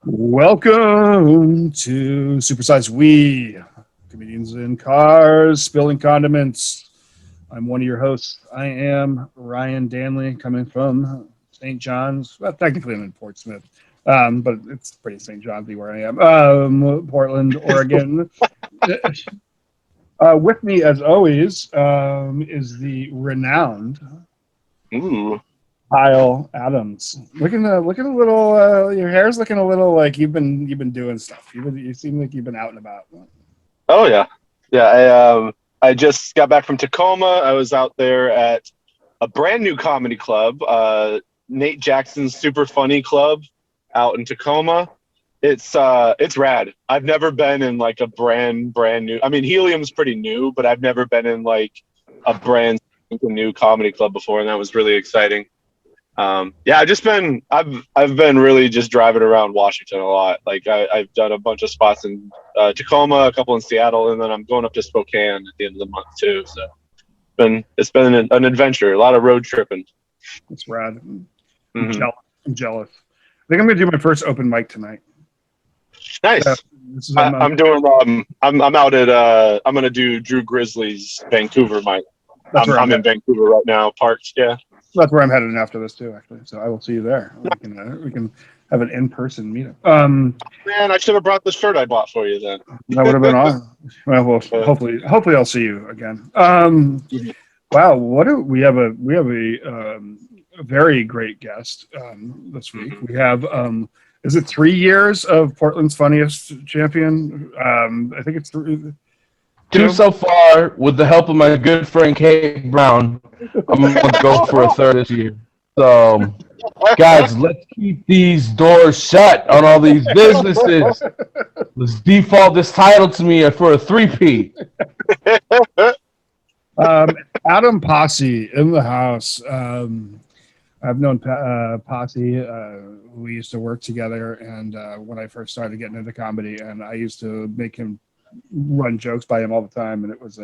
Welcome to Supersize We, comedians in cars, spilling condiments. I'm one of your hosts. I am Ryan Danley, coming from St. John's. Well, technically I'm in Portsmouth, but it's pretty St. John's where I am. Portland, Oregon. With me, as always, is the renowned Ooh. Kyle Adams. Looking a little. Your hair's looking a little like you've been doing stuff. You seem like you've been out and about. Oh yeah. I just got back from Tacoma. I was out there at a brand new comedy club, Nate Jackson's Super Funny Club, out in Tacoma. It's rad. I've never been in like a brand new. I mean, Helium's pretty new, but I've never been in like a brand new comedy club before, and that was really exciting. I've been really just driving around Washington a lot. Like I've done a bunch of spots in Tacoma, a couple in Seattle, and then I'm going up to Spokane at the end of the month too. So it's been an adventure, a lot of road tripping. It's rad. I'm jealous. I think I'm gonna do my first open mic tonight. Nice. I'm doing. I'm out at. I'm gonna do Drew Grizzly's Vancouver mic. I'm in Vancouver right now, parked. Yeah. That's where I'm headed after this too, actually. So I will see you there. We can have an in-person meetup. Man, I should have brought the shirt I bought for you then. That would have been awesome. Well, hopefully I'll see you again. Wow, we have a very great guest this week. We have is it 3 years of Portland's Funniest Champion? I think it's two so far. With the help of my good friend Kate Brown, I'm going to go for a third this year. So, guys, let's keep these doors shut on all these businesses. Let's default this title to me for a three-peat. Adam Pasi in the house. I've known Pasi. We used to work together, and when I first started getting into comedy, and I used to make him run jokes by him all the time, and it was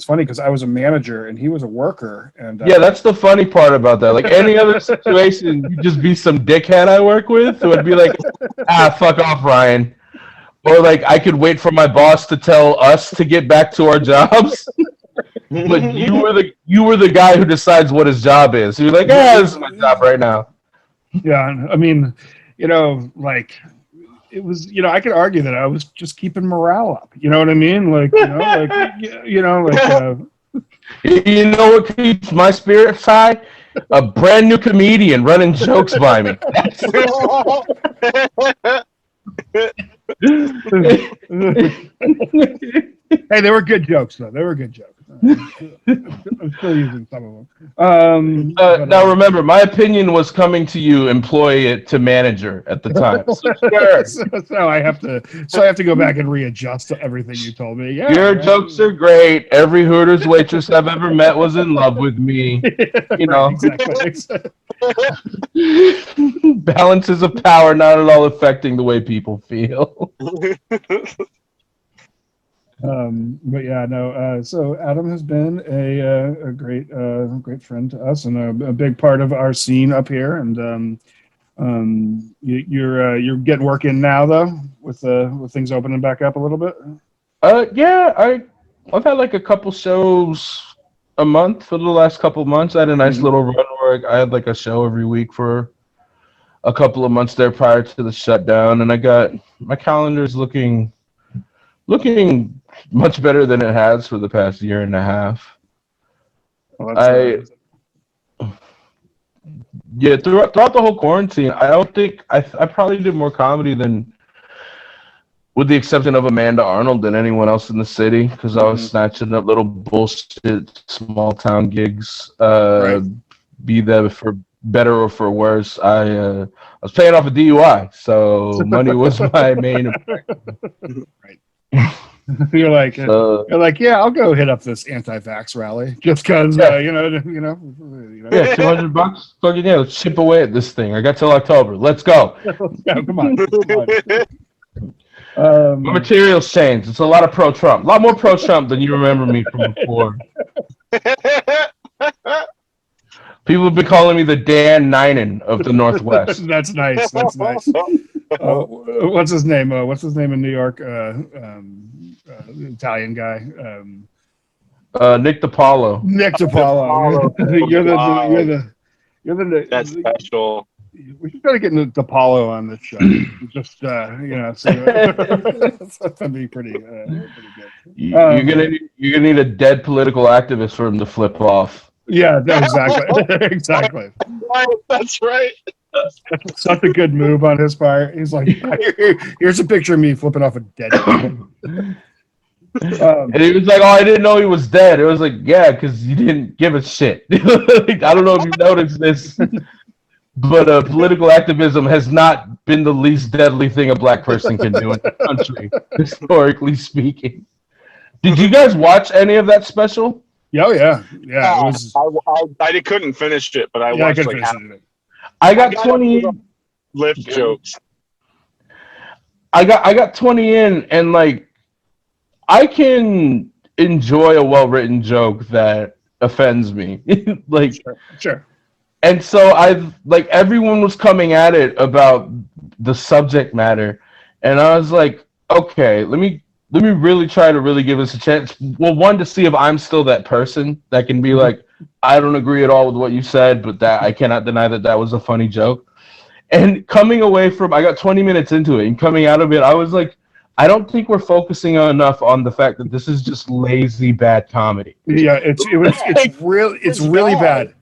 funny because I was a manager and he was a worker. And yeah, that's the funny part about that. Like any other situation, you'd just be some dickhead I work with who would be like, fuck off, Ryan. Or like I could wait for my boss to tell us to get back to our jobs. But you were the guy who decides what his job is. You're like, this is my job right now. Yeah, I mean, like it was, I could argue that I was just keeping morale up. You know what I mean? Like, you know what keeps my spirits high? A brand new comedian running jokes by me. Hey, they were good jokes, though. They were good jokes. I'm still using some of them. Now, remember, my opinion was coming to you, employee to manager at the time. So I have to go back and readjust to everything you told me. Yeah, your jokes are great. Every Hooters waitress I've ever met was in love with me. Exactly. Balances of power not at all affecting the way people feel. But yeah, no. So Adam has been a great friend to us and a big part of our scene up here. And you're getting work in now though, with things opening back up a little bit. Yeah, I've had like a couple shows a month for the last couple of months. I had a nice little run where I had like a show every week for a couple of months there prior to the shutdown, and I got my calendar's looking much better than it has for the past year and a half. Throughout the whole quarantine, I don't think I probably did more comedy than, with the exception of Amanda Arnold, than anyone else in the city, because I was snatching up little bullshit small town gigs. Be that for better or for worse. I was paying off a DUI, so money was my main. Right. You're like, yeah, I'll go hit up this anti-vax rally just because, Yeah, $200. $200. Fucking yeah, let's chip away at this thing. I got till October. Let's go. Come on. My material's changed. It's a lot of pro-Trump. A lot more pro-Trump than you remember me from before. People have been calling me the Dan Ninen of the Northwest. That's nice. That's nice. What's his name? What's his name in New York? Italian guy. Nick DiPaolo. Nick DiPaolo. You're the. That's special. We should try to get DiPaolo on this show. Just so that'd be pretty good. You're gonna need a dead political activist for him to flip off. Yeah, exactly. Exactly. That's right. That's such a good move on his part. He's like, here's a picture of me flipping off a dead guy. And he was like, "Oh, I didn't know he was dead." It was like, "Yeah, because you didn't give a shit." I don't know if you noticed this, but political activism has not been the least deadly thing a black person can do in the country, historically speaking. Did you guys watch any of that special? Oh yeah. It was, I couldn't finish it, but I watched like half. I got 20 in. Lift jokes. I got 20 in, and like I can enjoy a well-written joke that offends me. Like sure. And so everyone was coming at it about the subject matter, and I was like, okay, let me really try to really give this a chance. Well, one, to see if I'm still that person that can be like, I don't agree at all with what you said, but that I cannot deny that was a funny joke. And coming away from, I got 20 minutes into it, and coming out of it, I was like, I don't think we're focusing enough on the fact that this is just lazy bad comedy. Yeah, it's really bad.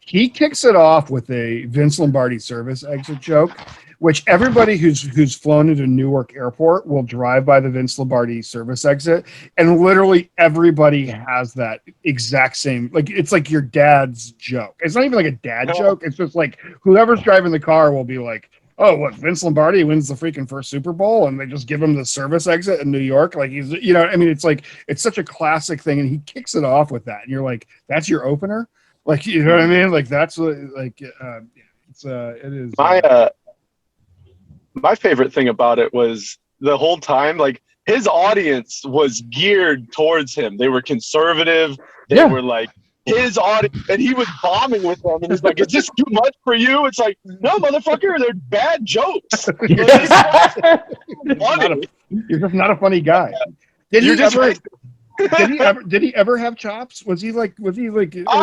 He kicks it off with a Vince Lombardi service exit joke, which everybody who's flown into Newark Airport will drive by the Vince Lombardi service exit, and literally everybody has that exact same, like, it's like your dad's joke. It's not even like a dad joke. It's just like whoever's driving the car will be like, oh, what, Vince Lombardi wins the freaking first Super Bowl, and they just give him the service exit in New York. Like, he's, I mean, it's like, it's such a classic thing, and he kicks it off with that, and you're like, that's your opener? Like, you know what I mean? Like, that's what, like, it is. My favorite thing about it was the whole time, like, his audience was geared towards him. They were conservative. They were like his audience, and he was bombing with them. And he's like, "Is this too much for you?" It's like, "No, motherfucker, they're bad jokes. You're just not a funny guy." Did he ever have chops? Was he like, or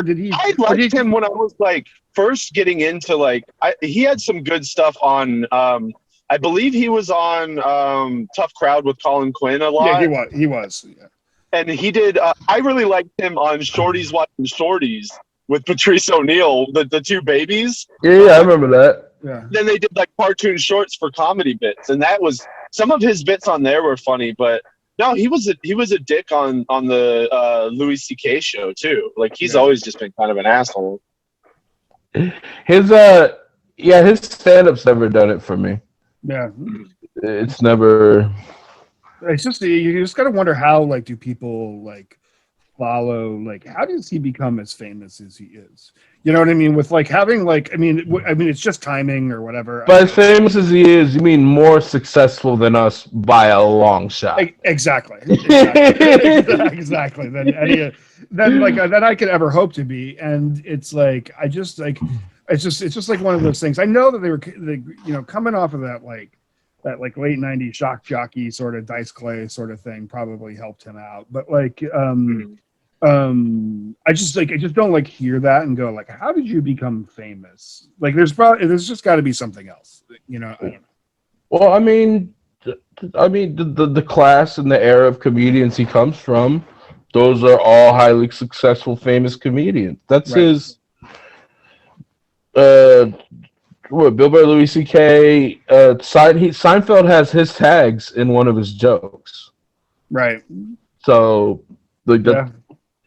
did he? I liked him when I was like first getting into like, he had some good stuff on. I believe he was on Tough Crowd with Colin Quinn a lot. Yeah, he was. Yeah. And he did. I really liked him on Shorties Watching Shorties with Patrice O'Neal, the two babies. Yeah, I remember that. Yeah. Then they did like cartoon shorts for comedy bits, and that was, some of his bits on there were funny, but. No, he was a dick on the Louis C.K. show too. Like, he's always just been kind of an asshole. His stand-up's never done it for me. Yeah, it's never. It's just, you just gotta wonder how, like, do people like follow, like, how does he become as famous as he is? You know what I mean? With like having like, I mean, it's just timing or whatever. But as famous as he is, you mean more successful than us by a long shot. Exactly. Then I could ever hope to be. And it's like, it's just like one of those things. I know that they were coming off of that late 90s shock jockey sort of Dice Clay sort of thing probably helped him out. But like, I just don't like hear that and go like, how did you become famous? Like, there's just got to be something else, I don't know. Well, I mean the class and the era of comedians he comes from, those are all highly successful, famous comedians. That's right. His Bill Burr, Louis C.K. Seinfeld has his tags in one of his jokes, right? So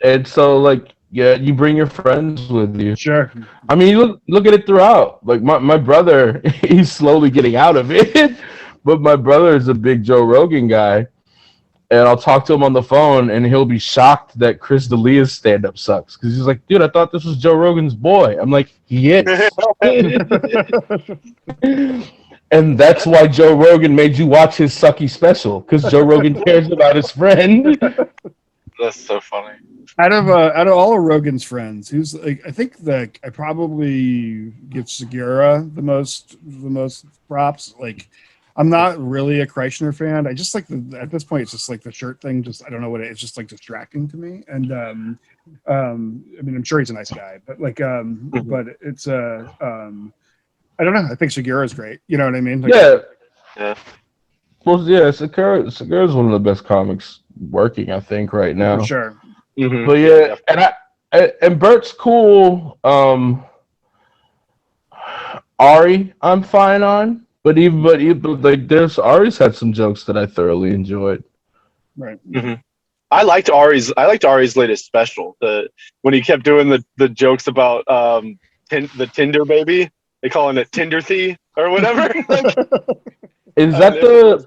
and so, like, you bring your friends with you. Sure. I mean, you look at it throughout. Like, my brother, he's slowly getting out of it, but my brother is a big Joe Rogan guy, and I'll talk to him on the phone, and he'll be shocked that Chris D'Elia's stand-up sucks, because he's like, dude, I thought this was Joe Rogan's boy. I'm like, he is. And that's why Joe Rogan made you watch his sucky special, because Joe Rogan cares about his friend. That's so funny. Out of all of Rogan's friends, who's like, I think that I probably give Segura the most props. Like, I'm not really a Kreishner fan. I just like at this point, it's just like the shirt thing. Just I don't know what it's just like distracting to me. And I mean, I'm sure he's a nice guy, but like, but it's I don't know. I think Segura is great. You know what I mean? Like, Yeah. Well, yeah, Segura's one of the best comics working, I think, right now. for sure. Mhm. But yeah, and Bert's cool. Ari, I'm fine on. But like, there's Ari's had some jokes that I thoroughly enjoyed. Right. Mhm. I liked Ari's latest special. When he kept doing the jokes about the Tinder baby, they calling it Tinder Thie or whatever. Is that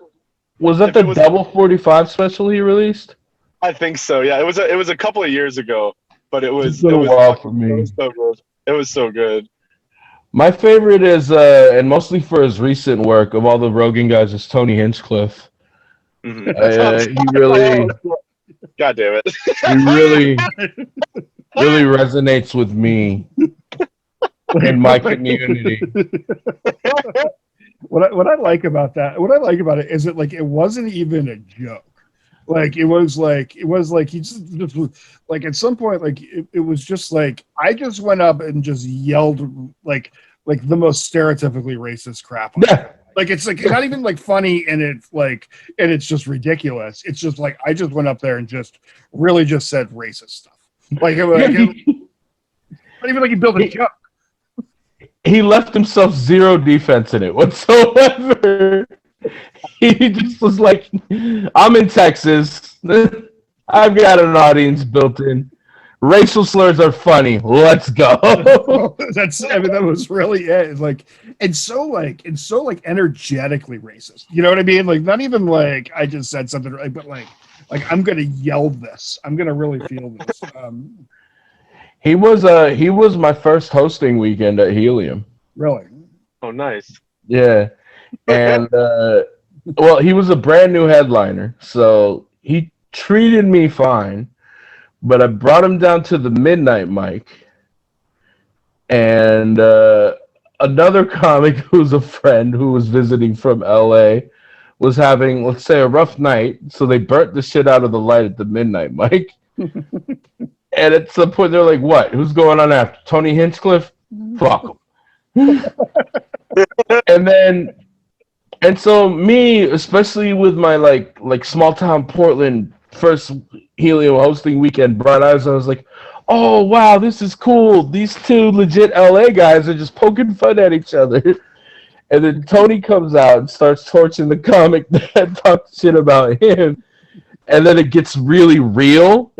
was that the double 45 special he released? I think so. Yeah, it was a couple of years ago, but it was It's been a while for me. It was so good. It was so good. My favorite is, and mostly for his recent work of all the Rogan guys, is Tony Hinchcliffe. Mhm. He really, God damn it. really resonates with me in my community. What I like about it is that like it wasn't even a joke. Like it was like he just like at some point like it was just like I just went up and just yelled like the most stereotypically racist crap on Yeah. like it's like not even like funny and it's just ridiculous. It's just like I just went up there and just really just said racist stuff. Like not even like he built a joke. He left himself zero defense in it whatsoever. He just was like, I'm in Texas. I've got an audience built in. Racial slurs are funny. Let's go. That was really it. It's like it's so energetically racist. You know what I mean? Like not even like I just said something right, but like I'm gonna yell this. I'm gonna really feel this. He was my first hosting weekend at Helium. Really? Oh, nice. Yeah. And well, he was a brand new headliner, so he treated me fine. But I brought him down to the midnight mic, and another comic who's a friend who was visiting from LA was having, let's say, a rough night, so they burnt the shit out of the light at the midnight mic. And at some point, they're like, "What? Who's going on after Tony Hinchcliffe? Fuck him." And so me, especially with my like small town Portland first Helium hosting weekend, bright eyes, I was like, "Oh wow, this is cool. These two legit LA guys are just poking fun at each other." And then Tony comes out and starts torching the comic that talks shit about him. And then it gets really real.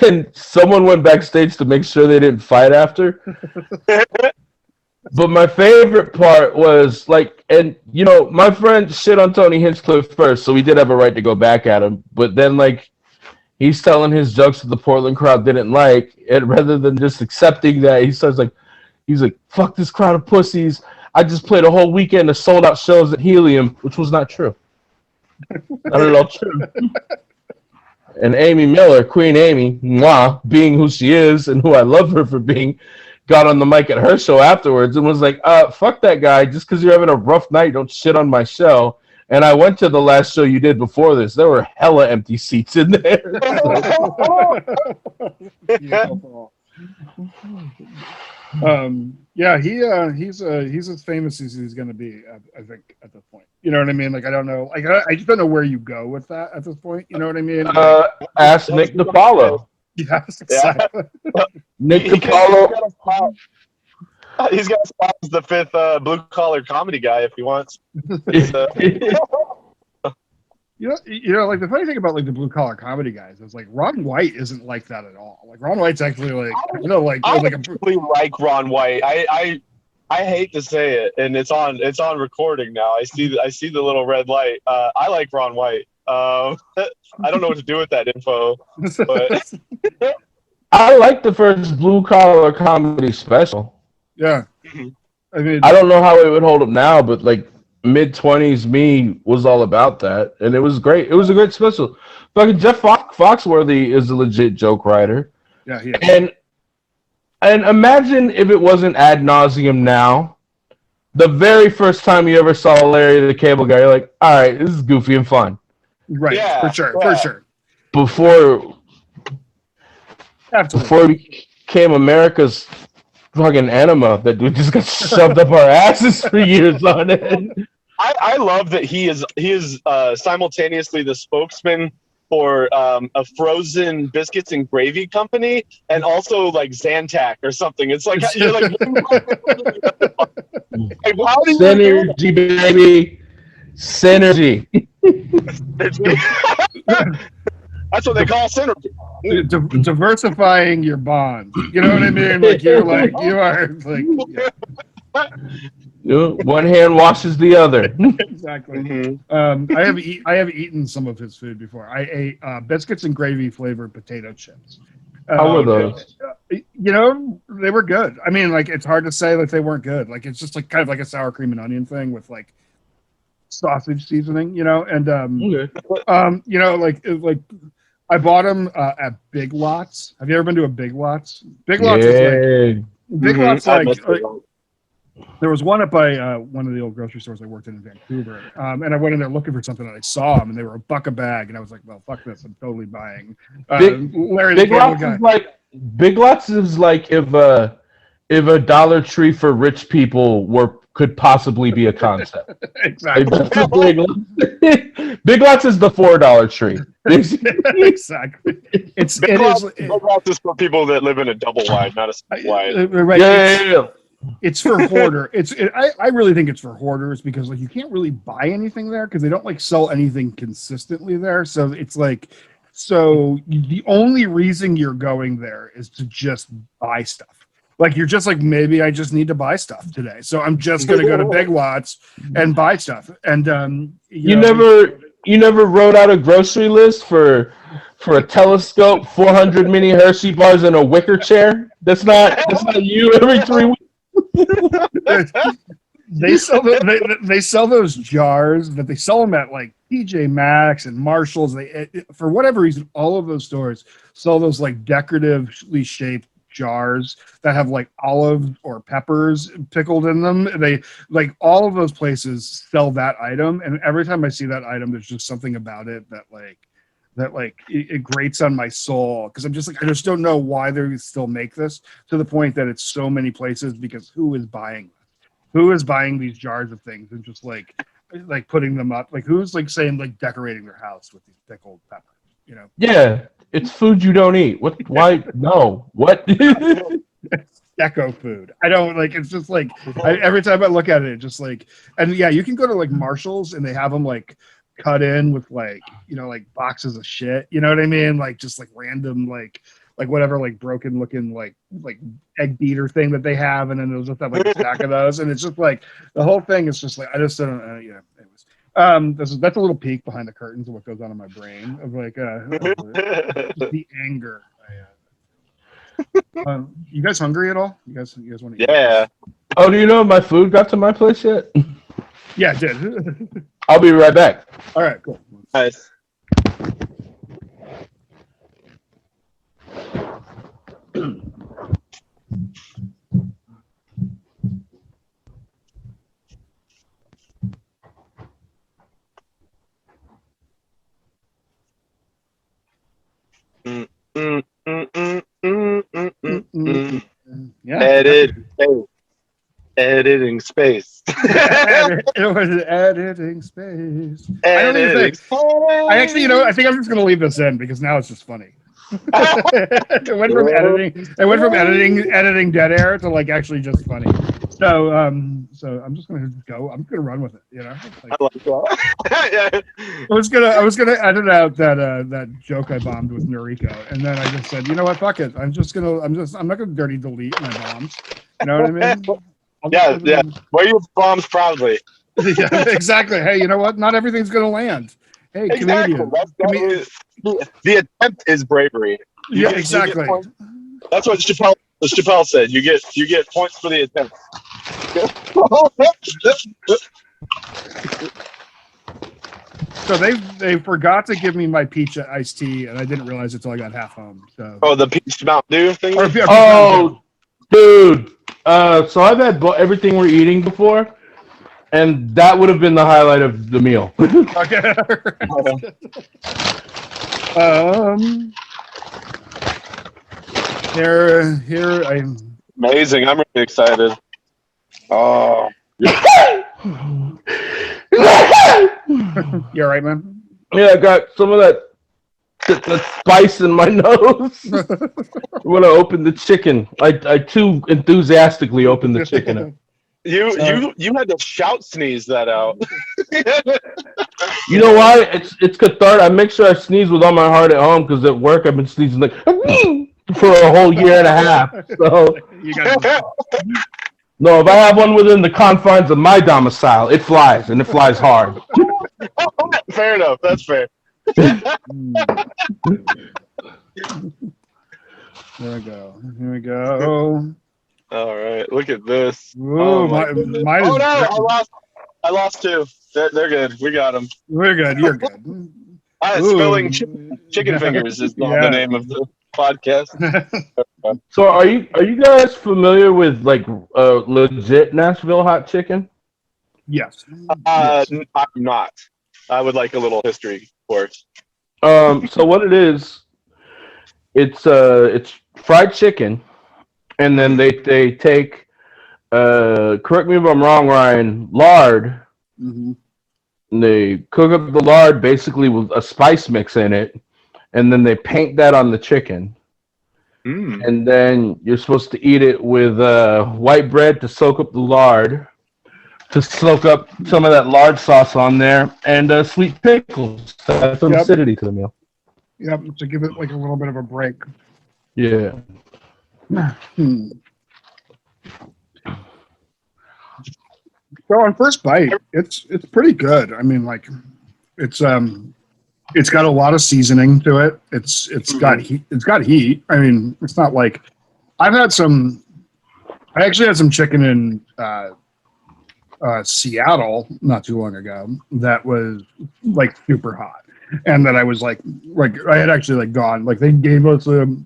And someone went backstage to make sure they didn't fight after. But my favorite part was like, and you know, my friend shit on Tony Hinchcliffe first, so we did have a right to go back at him. But then like he's telling his jokes that the Portland crowd didn't like, and rather than just accepting that, he starts like, he's like, "Fuck this crowd of pussies. I just played a whole weekend of sold out shows at Helium," which was not true. Not at all true. And Amy Miller, Queen Amy, mwah, being who she is and who I love her for being, got on the mic at her show afterwards and was like, fuck that guy. Just because you're having a rough night, don't shit on my show. And I went to the last show you did before this. There were hella empty seats in there. Yeah, he's as famous as he's going to be. I think at this point, you know what I mean. Like I don't know, like I just don't know where you go with that at this point. You know what I mean? Ask Nick DiPaolo. Yes, exactly. Nick DiPaolo. He's got a spot as the fifth blue collar comedy guy if he wants. You know, like the funny thing about like the blue collar comedy guys is like Ron White isn't like that at all. Like Ron White's actually like I actually like Ron White. I hate to say it, and it's on recording now. I see the little red light. I like Ron White. I don't know what to do with that info, but I like the first blue collar comedy special. Yeah, I mean, I don't know how it would hold up now, but like mid-20s me was all about that, and it was great. It was a great special. Fucking Jeff Foxworthy is a legit joke writer, Yeah, he is. and imagine if it wasn't ad nauseum now. The very first time you ever saw Larry the Cable Guy, you're like, all right, this is goofy and fun. Right, Yeah, for sure, yeah. for sure. Before it became America's fucking enema that we just got shoved up our asses for years on it. I love that he is simultaneously the spokesman for a frozen biscuits and gravy company, and also like Zantac or something. It's like you're like, how do you do Synergy, baby. Synergy. that? That's what they call synergy. Diversifying your bonds. You know what I mean? Like you are like One hand washes the other. exactly. Mm-hmm. I have eaten some of his food before. I ate biscuits and gravy flavored potato chips. How were those? You know, they were good. I mean, like it's hard to say like they weren't good. Like it's just like kind of like a sour cream and onion thing with like sausage seasoning. You know, and you know, like I bought them at Big Lots. Have you ever been to a Big Lots? Big Lots is like Big Lots like there was one up by one of the old grocery stores I worked in Vancouver, and I went in there looking for something, and I saw them, and they were $1 a bag, and I was like, "Well, fuck this! I'm totally buying." Larry the Cable Guy. Big Lots is like if a Dollar Tree for rich people could possibly be a concept. Exactly. Big Lots is the $4 tree. Exactly. Big Lots is for people that live in a double wide, not a single wide. Right. Yeah. It's for hoarder. I really think it's for hoarders because like you can't really buy anything there because they don't like sell anything consistently there. So it's like, the only reason you're going there is to just buy stuff. Like you're just like, maybe I just need to buy stuff today, so I'm just gonna go to Big Lots and buy stuff. And you never wrote out a grocery list for a telescope, 400 mini Hershey bars, and a wicker chair. That's not you every 3 weeks. They sell those jars, but they sell them at like TJ Maxx and Marshalls. For whatever reason, all of those stores sell those like decoratively shaped jars that have like olive or peppers pickled in them. They like all of those places sell that item, and every time I see that item, there's just something about it that it grates on my soul because I'm just like I just don't know why they still make this to the point that it's so many places because who is buying this? Who is buying these jars of things and just like putting them up? Like who's like saying like decorating their house with these pickled peppers? You know? Yeah, it's food you don't eat. What? Why? No. What? Deco food. I don't like. It's just like every time I look at it, just like and yeah, you can go to like Marshalls and they have them like cut in with like like boxes of shit. You know what I mean? Like just like random like whatever like broken looking like egg beater thing that they have, and then they'll just have like a stack of those, and it's just like the whole thing is just like I just don't anyways. That's a little peek behind the curtains of what goes on in my brain of like the anger. You guys hungry at all? You guys want to eat? Yeah. Oh, do you know if my food got to my place yet? Yeah, it did. I'll be right back. All right, cool. Nice. Yeah. Editing space. It was editing space. I actually, I think I'm just gonna leave this in because now it's just funny. It went from editing dead air to like actually just funny. So I'm just gonna go. I'm gonna run with it. I like that. I was gonna edit out that joke I bombed with Noriko, and then I just said, you know what, fuck it. I'm not gonna dirty delete my bombs. You know what I mean? Yeah. Wear your bombs proudly. Yeah, exactly. Hey, you know what? Not everything's gonna land. Hey, exactly. Canadian. The attempt is bravery. Yeah, exactly. That's what Chappelle said. You get points for the attempt. So they forgot to give me my peach iced tea, and I didn't realize it until I got half home. So the Peach Mtn Dew thing. Oh, dude. So I've had everything we're eating before, and that would have been the highlight of the meal. Okay. Here I'm Amazing! I'm really excited. Oh, you all right, man? Yeah, I got some of that spice in my nose. When I opened the chicken, I too enthusiastically opened the chicken. you had to shout sneeze that out. You know why? It's cathartic. I make sure I sneeze with all my heart at home because at work I've been sneezing like for a whole year and a half. So You got no, if I have one within the confines of my domicile, it flies and it flies hard. Fair enough. That's fair. There we go. Here we go. All right, look at this. Ooh, mine is. I lost two. They're good. We got them. We're good. You're good. Spilling chicken fingers is the name of the podcast. So are you guys familiar with like legit Nashville Hot Chicken? Yes. I'm not. I would like a little history course. So what it is, it's fried chicken, and then they take correct me if I'm wrong, Ryan, lard. Mm-hmm. And they cook up the lard basically with a spice mix in it, and then they paint that on the chicken. And then you're supposed to eat it with white bread to soak up the lard, to soak up some of that lard sauce on there, and sweet pickles. That's some acidity to the meal. Yep, to give it like a little bit of a break. Yeah. So on first bite, it's pretty good. I mean, like, it's got a lot of seasoning to it. It's got heat. It's got heat. I mean, it's not like I actually had some chicken in Seattle not too long ago that was like super hot, and that I was like I had actually like gone like they gave us God,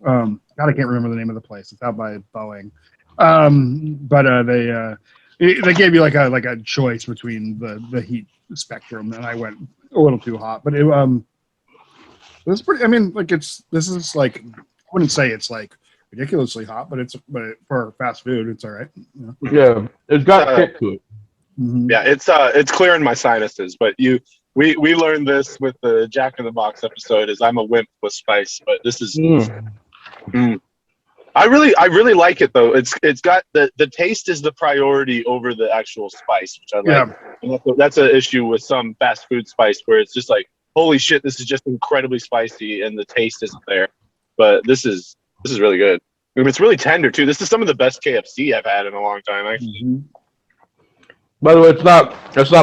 I can't remember the name of the place. It's out by Boeing, but they gave you like a choice between the heat spectrum, and I went a little too hot, but it was pretty. I mean, like this is like I wouldn't say it's like ridiculously hot, but for fast food, it's all right. You know? Yeah, it's got kick to it. Mm-hmm. Yeah, it's clearing my sinuses, but we learned this with the Jack in the Box episode. Is I'm a wimp with spice, but this is. I really like it though. It's got the taste is the priority over the actual spice, which I like. Yeah. And that's an issue with some fast food spice where it's just like, holy shit, this is just incredibly spicy and the taste isn't there. But this is really good. I mean, it's really tender too. This is some of the best KFC I've had in a long time. Actually. Mm-hmm. By the way, it's not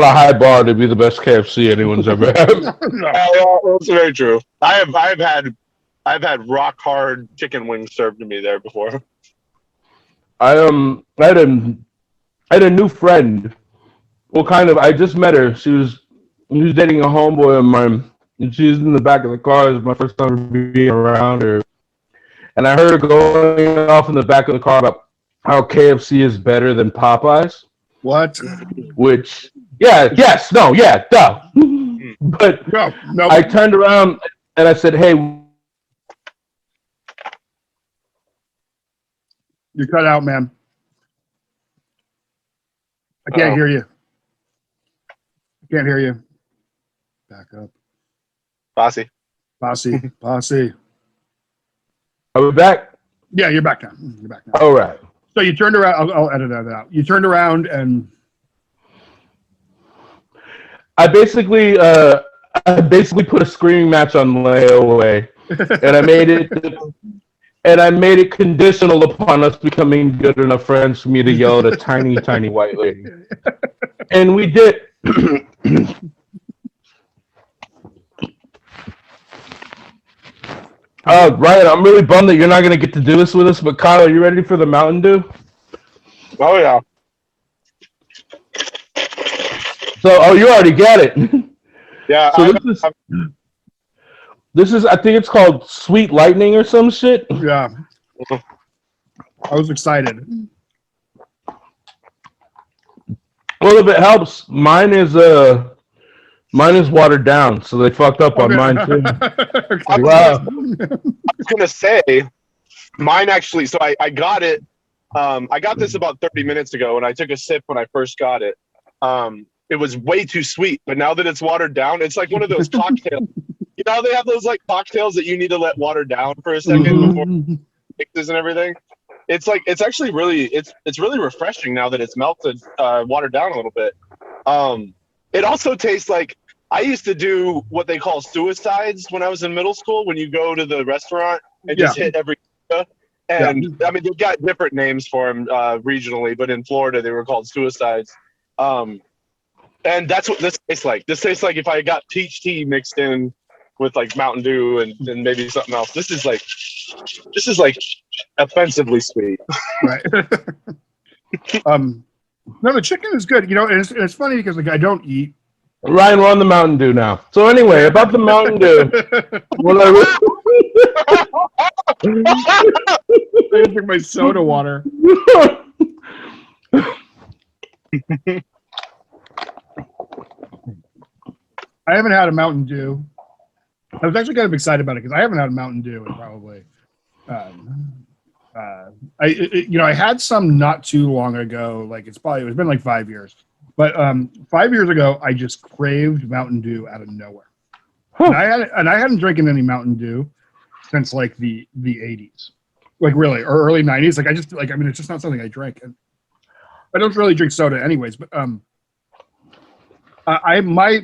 a high bar to be the best KFC anyone's ever had. No, that's very true. I've had rock hard chicken wings served to me there before. I had a new friend. Well, kind of. I just met her. She was dating a homeboy of mine, and she was in the back of the car. It was my first time being around her, and I heard her going off in the back of the car about how KFC is better than Popeyes. What? Which, yeah, yes, no, yeah, duh. But no. I turned around and I said, "Hey." You cut out, man. I can't hear you. I can't hear you. Back up. Pasi. Are we back? Yeah, you're back now. All right. So you turned around. I'll edit that out. You turned around and I basically put a screaming match on layaway, and I made it conditional upon us becoming good enough friends for me to yell at a tiny, tiny white lady. And we did. Ryan, I'm really bummed that you're not going to get to do this with us, but Kyle, are you ready for the Mountain Dew? Oh, yeah. So, you already got it. Yeah, So this is, I think it's called Sweet Lightning or some shit. Yeah. I was excited. Well, if it helps, mine is watered down, so they fucked up on mine too. I Wow. was gonna say mine actually. So I got it. I got this about 30 minutes ago, and I took a sip when I first got it. It was way too sweet, but now that it's watered down, it's like one of those cocktails. You know how they have those like cocktails that you need to let water down for a second before mixes and everything. It's like it's actually really it's really refreshing now that it's melted, watered down a little bit. It also tastes like I used to do what they call suicides when I was in middle school. When you go to the restaurant and just hit every, and I mean they've got different names for them regionally, but in Florida they were called suicides. And that's what this tastes like. This tastes like if I got peach tea mixed in with like Mountain Dew and maybe something else. This is like offensively sweet. Right. No, the chicken is good. You know, and it's funny because like I don't eat. Ryan, we're on the Mountain Dew now. So anyway, about the Mountain Dew. I drink my soda water. I haven't had a Mountain Dew. I was actually kind of excited about it because I haven't had a Mountain Dew in probably. I had some not too long ago. Like it's been like 5 years, but 5 years ago I just craved Mountain Dew out of nowhere, and I hadn't drinking any Mountain Dew since like the 80s, like really or early 90s. Like I just like I mean it's just not something I drink, and I don't really drink soda anyways. But my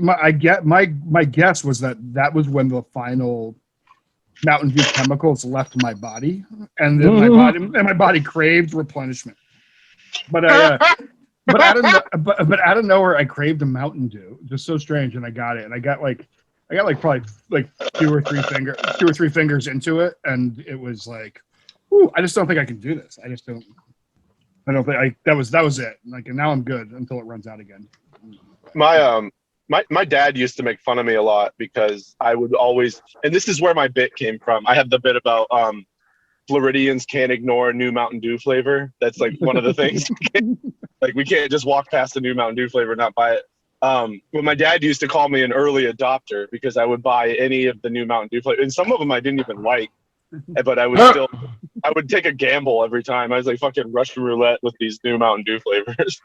guess was that was when the final Mountain Dew chemicals left my body, and then my body craved replenishment. But out of nowhere, I craved a Mountain Dew. Just so strange, and I got it, and I got probably like two or three fingers into it, and it was like, ooh, I just don't think I can do this. I don't think that was it. Like, and now I'm good until it runs out again. My dad used to make fun of me a lot because I would always, and this is where my bit came from. I have the bit about Floridians can't ignore a new Mountain Dew flavor. That's like one of the things. Like we can't just walk past a new Mountain Dew flavor and not buy it. But my dad used to call me an early adopter because I would buy any of the new Mountain Dew flavors, and some of them I didn't even like, but I would take a gamble every time. I was like fucking Russian roulette with these new Mountain Dew flavors.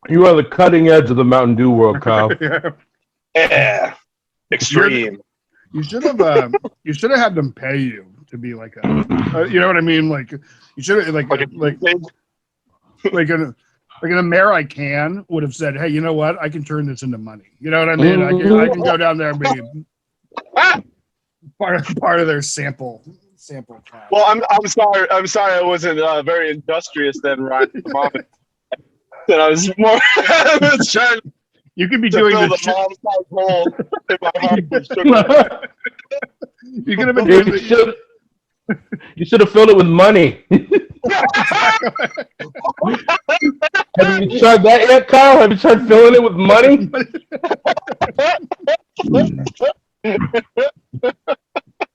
You are the cutting edge of the Mountain Dew world, Kyle. Yeah, extreme. You should have had them pay you to be like a, you know what I mean? Like you should have like an American would have said, hey, you know what? I can turn this into money. You know what I mean? I can go down there and be part of their sample class. Well, I'm sorry I wasn't very industrious then, Ryan. At the moment. That I was more trying. You could be doing the mom's hole in my heart with sugar. You could have been doing You should have filled it with money. Have you tried that yet, Kyle? Have you tried filling it with money?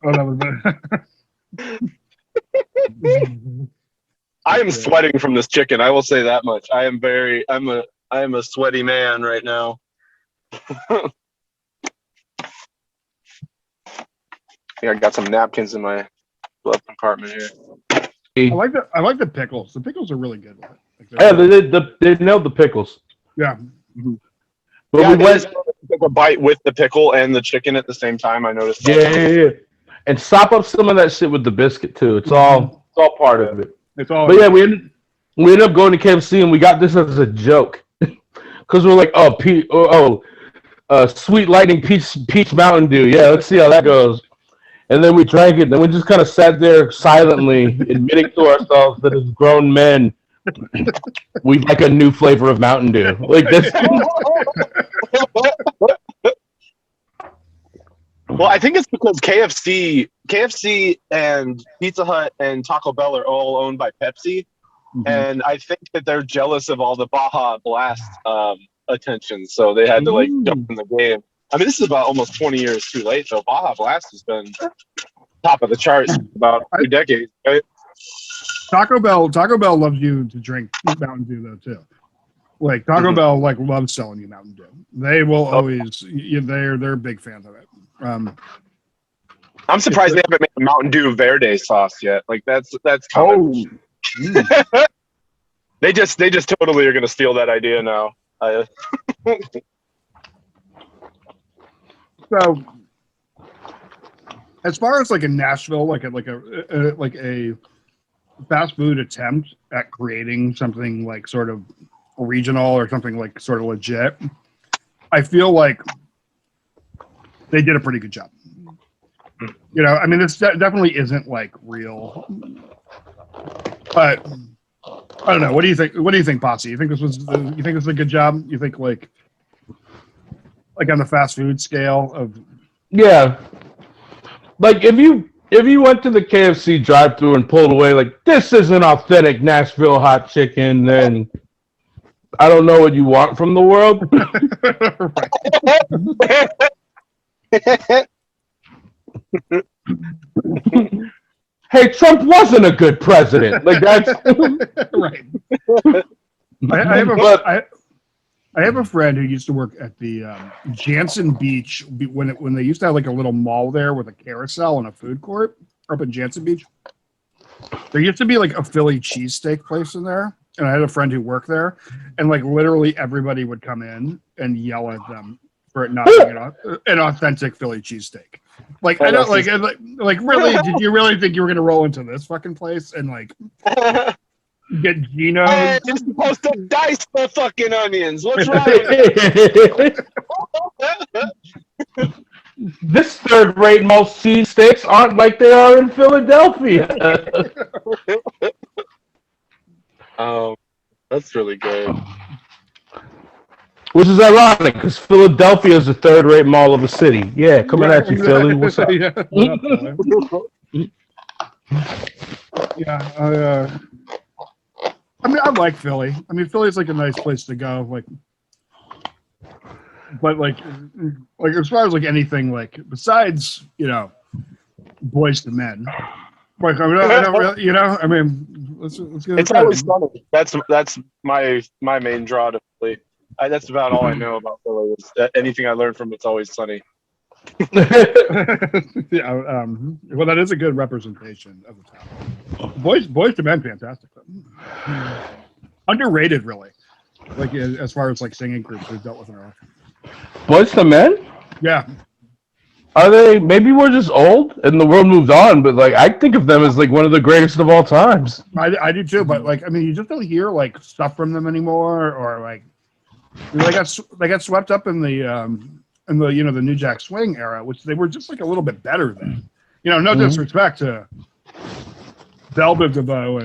Oh, that was I am sweating from this chicken. I will say that much. I am a sweaty man right now. I think I got some napkins in my glove compartment here. I like the pickles. The pickles are really good. Yeah, they nailed the pickles. Yeah. But yeah, we went took a bite with the pickle and the chicken at the same time. I noticed. Yeah. And sop up some of that shit with the biscuit too. It's all part of it. But yeah, we ended up going to KFC and we got this as a joke because we're like, Sweet Lightning Peach Mountain Dew. Yeah, let's see how that goes. And then we drank it. Then we just kind of sat there silently, admitting to ourselves that as grown men, we like a new flavor of Mountain Dew. Like this. Well, I think it's because KFC and Pizza Hut and Taco Bell are all owned by Pepsi. and I think that they're jealous of all the Baja Blast attention, so they had to like jump in the game. I mean, this is about almost 20 years too late, though. Baja Blast has been top of the charts for about 2 decades, right? Taco Bell loves you to drink Mountain Dew though too. Like Taco Bell like loves selling you Mountain Dew. They will always. They're big fans of it. I'm surprised they haven't made a Mountain Dew Verde sauce yet. Like that's coming. They just totally are gonna steal that idea now. So, as far as like in Nashville, like a fast food attempt at creating something like sort of regional or something like sort of legit, I feel like they did a pretty good job. You know, I mean, this definitely isn't like real, but I don't know. What do you think? What do you think, Pasi? You think this was a good job? You think like on the fast food scale of? Yeah, like if you went to the KFC drive-thru and pulled away like this isn't authentic Nashville hot chicken, then I don't know what you want from the world. Hey, Trump wasn't a good president. Like that's right. I have a friend who used to work at the Jansen Beach when they used to have like a little mall there with a carousel and a food court up in Jansen Beach. There used to be like a Philly cheesesteak place in there, and I had a friend who worked there, and like literally everybody would come in and yell at them for it not being an authentic Philly cheesesteak. Like I don't like really. Did you really think you were gonna roll into this fucking place and like get Gino? Hey, you're supposed to dice the fucking onions. What's wrong? This third-rate most cheesesteaks aren't like they are in Philadelphia. That's really good. Which is ironic because Philadelphia is a third-rate mall of a city. Yeah, coming at you, Philly. What's up? Yeah, I mean, I like Philly. I mean, Philly's like a nice place to go. Like, but like as far as like anything like besides Boys to Men. Like, I mean, I don't really, I mean, let's get it's always funny. That's my main draw to Philly. That's about all I know about Philly. Anything I learned from it's always sunny. Yeah, well, that is a good representation of the town. Boys to Men, fantastic. Underrated, really. Like as far as like singing groups we've dealt with in our life. Boys to Men? Yeah. Are they? Maybe we're just old and the world moved on, but like I think of them as like one of the greatest of all times. I do too, but like I mean, you just don't hear like stuff from them anymore, or like they got swept up in the the New Jack Swing era, which they were just like a little bit better than. No disrespect to Velvet DeVoe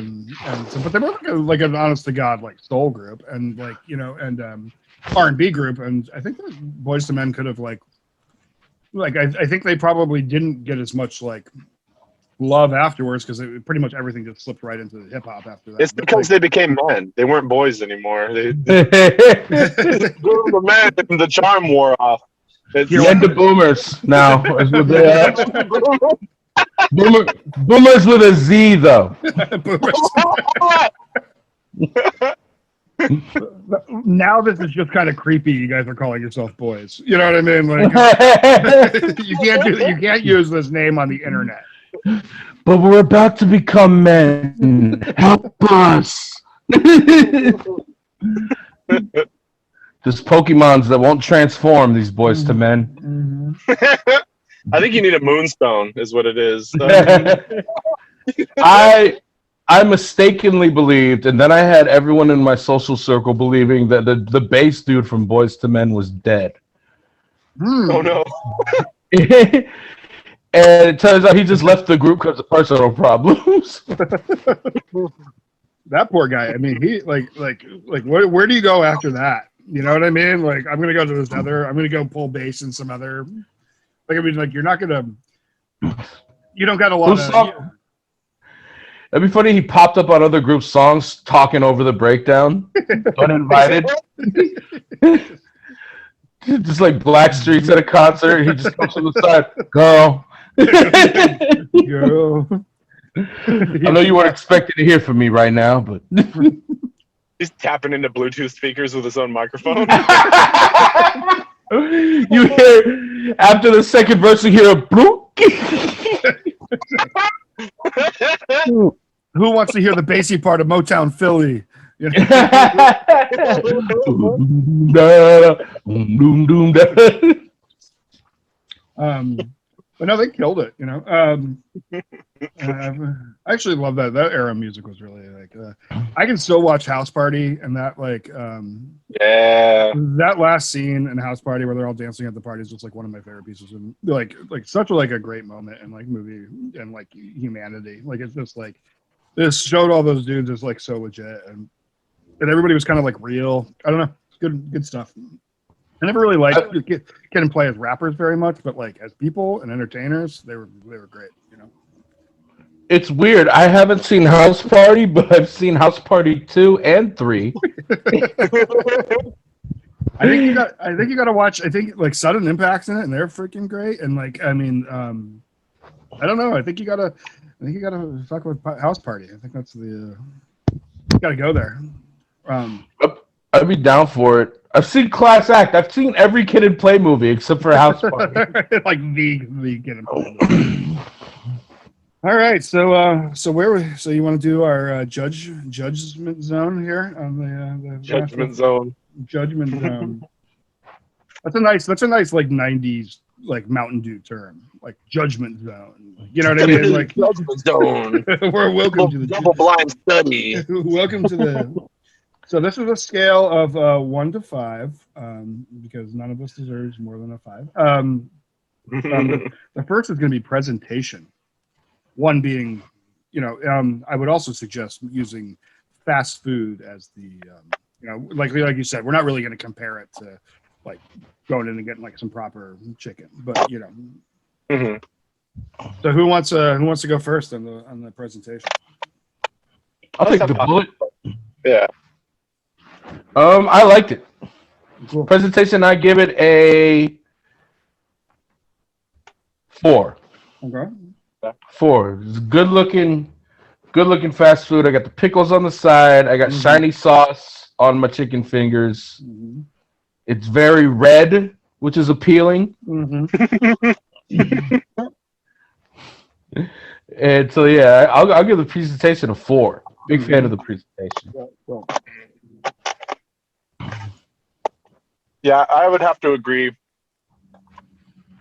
but they were like an honest to God like soul group and like and R&B group, and I think that Boys to Men could have like I think they probably didn't get as much like love afterwards because pretty much everything just slipped right into hip hop after that. It's because they became men. They weren't boys anymore. The men, the charm wore off. The end of boomers now. Is what they are. Boomers with a Z though. Now this is just kind of creepy. You guys are calling yourself boys. You know what I mean? Like you can't use this name on the internet. But we're about to become men. Help us. There's Pokemons that won't transform these Boys to Men. I think you need a moonstone, is what it is. I mistakenly believed, and then I had everyone in my social circle believing that the bass dude from Boys to Men was dead. Oh no. And it turns out he just left the group because of personal problems. That poor guy. I mean, he like where do you go after that? You know what I mean? Like I'm gonna go to this other. I'm gonna go pull bass in some other. Like I mean, like you're not gonna. You don't got a lot of. That'd be funny. He popped up on other group songs talking over the breakdown. Uninvited. Just like Black Streets at a concert. He just comes from the side. Girl. Girl. I know you weren't expecting to hear from me right now, but He's tapping into Bluetooth speakers with his own microphone. You hear after the second verse, you hear a bloop. Who wants to hear the bassy part of Motown Philly? You know? But no, they killed it. You know, I actually love that. That era of music was really like. I can still watch House Party and that like. Yeah. That last scene in House Party where they're all dancing at the party is just like one of my favorite pieces, and like such a like a great moment in like movie and like humanity. Like it's just like this showed all those dudes as like so legit, and everybody was kind of like real. I don't know, good stuff. I never really liked Kid and Play as rappers very much, but like as people and entertainers, they were great. You know, It's weird. I haven't seen House Party, but I've seen House Party 2 and 3. I think you got to watch. I think like Sudden Impact's in it, and they're freaking great. And like, I mean, I don't know. I think you gotta fuck with House Party. I think that's the. You gotta go there. I'd be down for it. I've seen Class Act. I've seen every Kid and Play movie except for House Party. Like the Kid and Play movie. All right, so you want to do our judgment zone here on the Judgment zone. Judgment zone. That's a nice like 90s like Mountain Dew term, like judgment zone. You know what I mean? Like Judgment zone. we're welcome to the double blind study. welcome to the. So this is a scale of 1 to 5, because none of us deserves more than a 5. The first is going to be presentation. 1 being, you know, I would also suggest using fast food as the, you know, like you said, we're not really going to compare it to like going in and getting like some proper chicken, but you know. Mm-hmm. So who wants to go first on the presentation? I'll take the bullet. Yeah. I liked it. Cool. Presentation, I give it a 4. Okay. 4. It's good looking fast food. I got the pickles on the side. I got shiny sauce on my chicken fingers. Mm-hmm. It's very red, which is appealing. Mm-hmm. And so yeah, I'll give the presentation a 4. Big fan of the presentation. Well, Yeah, I would have to agree.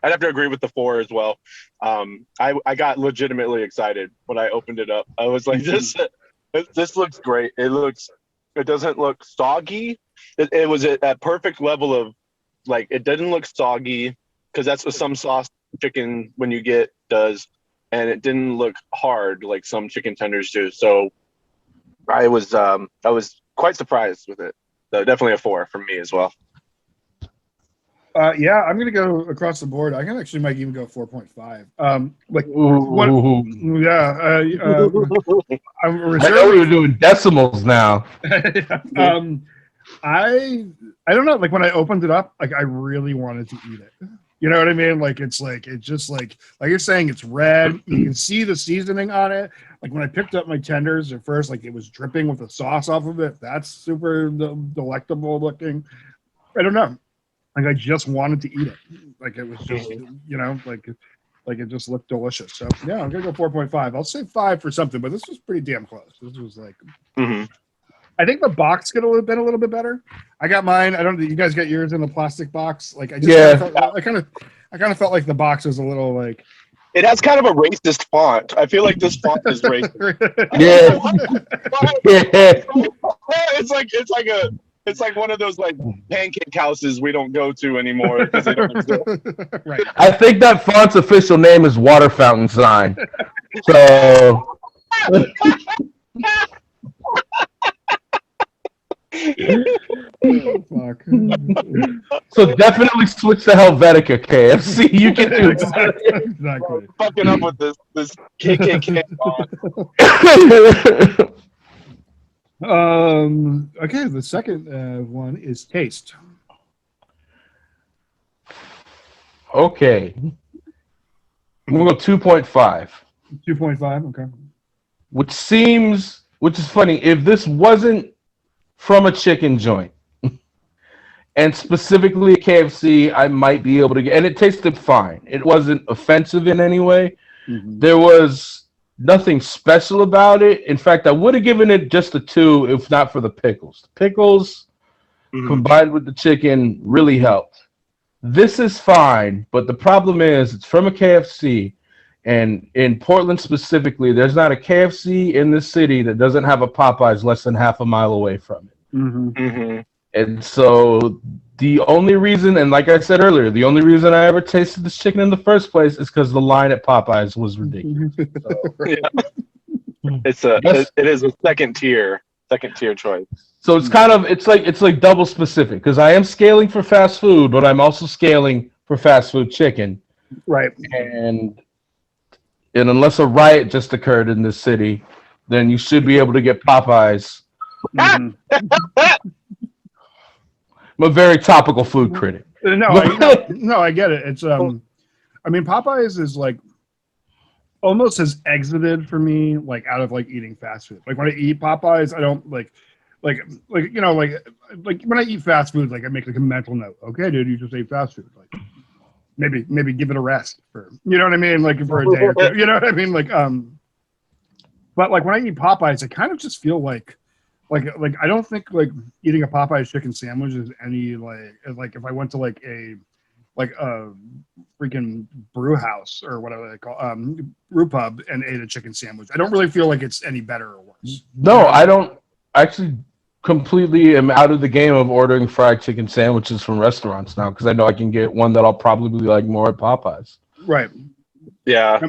I'd have to agree with the 4 as well. I got legitimately excited when I opened it up. I was like, this looks great. It doesn't look soggy. It was at that perfect level of like, it didn't look soggy because that's what some sauce chicken when you get does. And it didn't look hard like some chicken tenders do. So I was quite surprised with it. So definitely a 4 from me as well. yeah, I'm gonna go across the board. I can actually might even go 4.5. Like What? yeah, I'm I know we were doing decimals now. I don't know. Like when I opened it up, like I really wanted to eat it. You know what I mean? Like it's just like you're saying, it's red. You can see the seasoning on it. Like when I picked up my tenders at first, like it was dripping with the sauce off of it. That's super delectable looking. I don't know. Like I just wanted to eat it. Like it was just, you know, like it just looked delicious. So yeah, I'm gonna go 4.5. I'll say 5 for something, but this was pretty damn close. This was like, I think the box could have been a little bit better. I got mine. I don't know. You guys got yours in the plastic box. Like I just I kind of felt like the box was a little like. It has kind of a racist font. I feel like this font is racist. Yeah. It's like one of those like pancake houses we don't go to anymore because they don't exist. Right. I think that font's official name is Water Fountain Sign. So Oh, fuck. So definitely switch to Helvetica KFC. You can do that. Exactly. Fucking up with this KKK. Okay, the second one is taste. Okay. I'm going to go 2.5. 2.5. Okay. Which is funny. If this wasn't from a chicken joint, and specifically a KFC, I might be able to get, and it tasted fine. It wasn't offensive in any way. Mm-hmm. There was nothing special about it. In fact, I would have given it just a 2 if not for the pickles. The pickles combined with the chicken really helped. This is fine, but the problem is it's from a KFC, and in Portland specifically, there's not a KFC in this city that doesn't have a Popeyes less than half a mile away from it. Mm-hmm. And so the only reason, and like I said earlier, the only reason I ever tasted this chicken in the first place is because the line at Popeyes was ridiculous. So, It is a second tier choice. So it's it's like double specific because I am scaling for fast food, but I'm also scaling for fast food chicken. Right. And unless a riot just occurred in this city, then you should be able to get Popeyes. Mm-hmm. I'm a very topical food critic. No, I get it. It's I mean, Popeyes is like almost has exited for me, like out of like eating fast food. Like when I eat Popeyes, I don't like you know like when I eat fast food, like I make like a mental note. Okay, dude, you just ate fast food. Like maybe give it a rest for, you know what I mean, like for a day or two. You know what I mean, like but like when I eat Popeyes, I kind of just feel like I don't think like eating a Popeyes chicken sandwich is any like if I went to like a freaking brew house or whatever they call brew pub and ate a chicken sandwich. I don't really feel like it's any better or worse. No, I don't actually completely am out of the game of ordering fried chicken sandwiches from restaurants now because I know I can get one that I'll probably like more at Popeyes. Right. Yeah.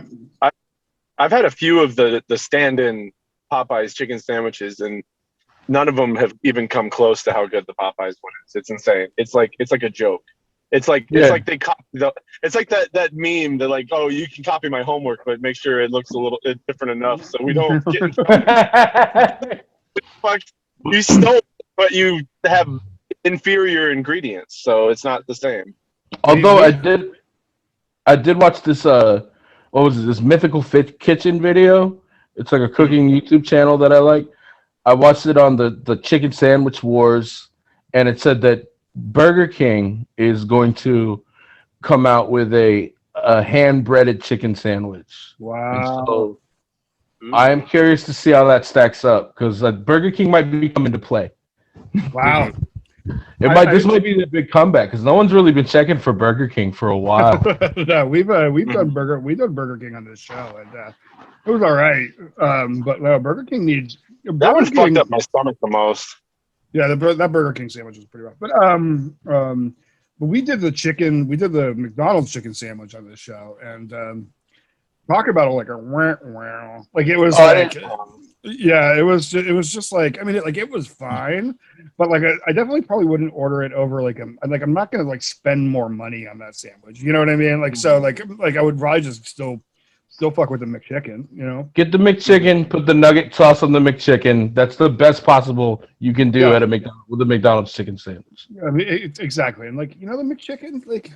I've had a few of the stand-in Popeyes chicken sandwiches, and none of them have even come close to how good the Popeyes one is. It's insane. It's like a joke. It's like they copy it's like that meme that like, oh, you can copy my homework, but make sure it looks a little different enough so we don't get you stole it, but you have inferior ingredients, so it's not the same. Although I did watch this what was it, this Mythical Kitchen video. It's like a cooking YouTube channel that I like. I watched it on the Chicken Sandwich Wars, and it said that Burger King is going to come out with a hand-breaded chicken sandwich. Wow. So I am curious to see how that stacks up because Burger King might be coming to play. Wow. This might be the big comeback because no one's really been checking for Burger King for a while. No, we've done Burger King on this show, and it was all right. But no, Burger King needs. That one fucked up my stomach the most. Yeah, that Burger King sandwich was pretty rough. But we did the McDonald's chicken sandwich on this show, and talk about it like a wow. Like it was yeah, it was just like, I mean, it was fine, but like I definitely probably wouldn't order it over I'm not gonna like spend more money on that sandwich. You know what I mean? Like so like I would probably just still fuck with the McChicken, you know? Get the McChicken, put the nugget sauce on the McChicken. That's the best possible you can do at a McDonald's with a McDonald's chicken sandwich. I mean, exactly. And like, you know, the McChicken, like,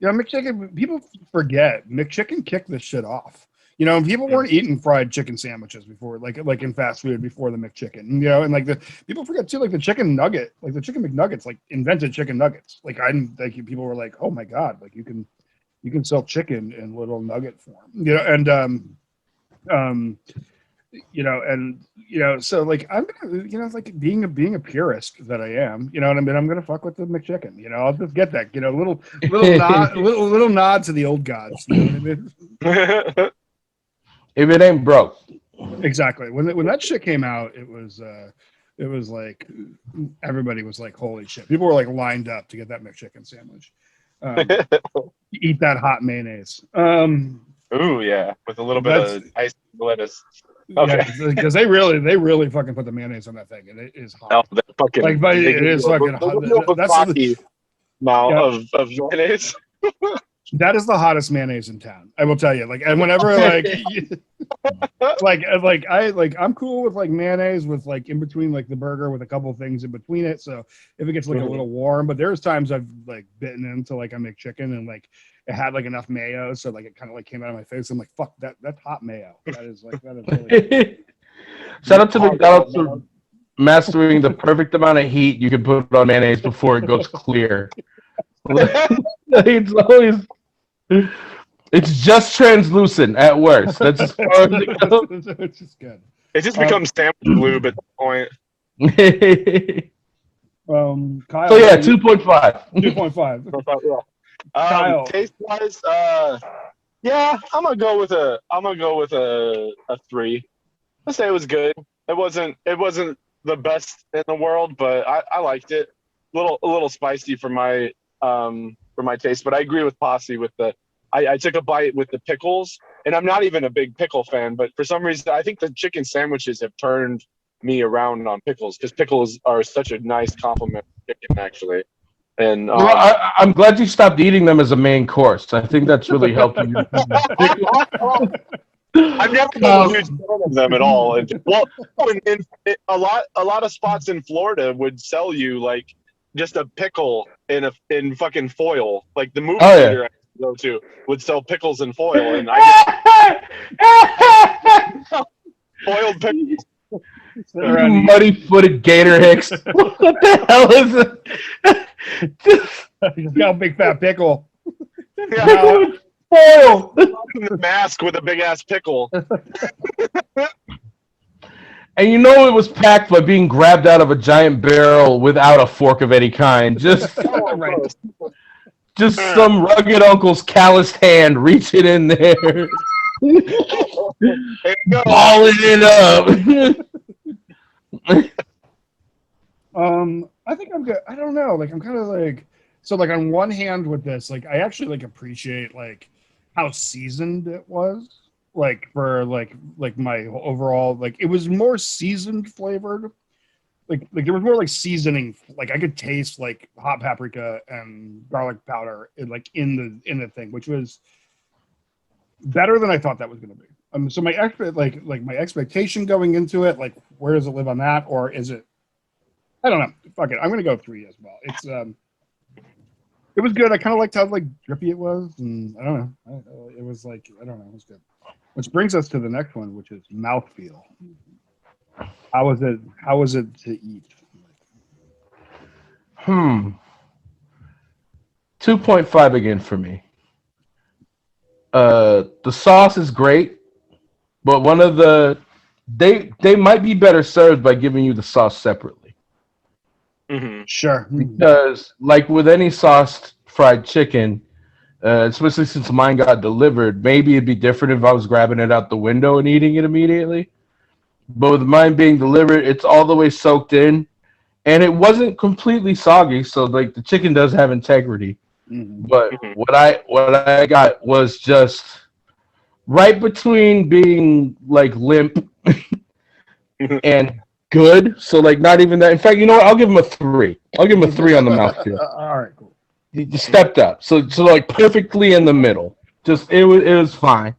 you know, McChicken, people forget McChicken kicked this shit off. You know, people weren't eating fried chicken sandwiches before, like in fast food before the McChicken, you know, and like people forget too, like the chicken nugget, like the chicken McNuggets, like invented chicken nuggets. Like people were like, oh my God, like you can sell chicken in little nugget form, you know, and so like I'm gonna, you know, like being a purist that I am, you know what I mean, I'm gonna fuck with the McChicken, you know, I'll just get that, you know, little nod to the old gods, you know what I mean? If it ain't broke. Exactly. When that shit came out, it was like everybody was like, holy shit. People were like lined up to get that McChicken sandwich. Eat that hot mayonnaise. Ooh, yeah, with a little bit of iced lettuce. Okay, because they really fucking put the mayonnaise on that thing, and it is hot. Oh, fucking, like, but it is fucking hot. amount Yeah. of mayonnaise. That is the hottest mayonnaise in town. I will tell you. Like, and whenever I'm cool with like mayonnaise with like in between like the burger with a couple of things in between it. So if it gets like a little warm, but there's times I've like bitten into like a McChicken and like it had like enough mayo, so like it kind of like came out of my face. I'm like, fuck that's hot mayo. That is really good. Shout out to McDonald's for mastering the perfect amount of heat you can put on mayonnaise before it goes clear. It's always, it's just translucent at worst. That's as far as it goes. It's just good. It just becomes sandwich lube at the point. Kyle. So yeah, 2.5. 2.5. Kyle. Taste wise, yeah, I'm gonna go with a 3. I'd say it was good. It wasn't the best in the world, but I liked it. A little spicy for my taste, but I agree with Pasi with the. I took a bite with the pickles, and I'm not even a big pickle fan, but for some reason I think the chicken sandwiches have turned me around on pickles because pickles are such a nice complement to chicken, actually. And I'm glad you stopped eating them as a main course. I think that's really helped you. I've never been a huge fan of them at all. And, well, a lot of spots in Florida would sell you like just a pickle in fucking foil. Like the movie theater I go to would sell pickles in foil, and I foiled pickles. Muddy-footed gator hicks. What the hell is it? He's got a big fat pickle. Yeah. Foil. The mask with a big ass pickle. And you know it was packed by being grabbed out of a giant barrel without a fork of any kind. Just some rugged uncle's calloused hand reaching in there. Balling it up. I think I'm good. I don't know. Like I'm kind of like so like on one hand with this, like I actually like appreciate like how seasoned it was. Like for like my overall like it was more seasoned flavored. Like there was more like seasoning. Like I could taste like hot paprika and garlic powder in the thing, which was better than I thought that was going to be. So my expectation going into it, like where does it live on that, or is it? I don't know. Fuck it. I'm going to go 3 as well. It's it was good. I kind of liked how like drippy it was, and I don't know. It was like I don't know. It was good. Which brings us to the next one, which is mouthfeel. How was it? How was it to eat? 2.5 again for me. The sauce is great, but one of they might be better served by giving you the sauce separately. Mm-hmm. Sure. Because like with any sauced fried chicken, especially since mine got delivered, maybe it'd be different if I was grabbing it out the window and eating it immediately. But with mine being delivered, it's all the way soaked in, and it wasn't completely soggy. So like the chicken does have integrity. Mm-hmm. But what I got was just right between being like limp and good. So like not even that. In fact, you know what? I'll give him a 3. I'll give him a 3 on the mouthfeel. All right, cool. He stepped up. So like perfectly in the middle. Just it was fine.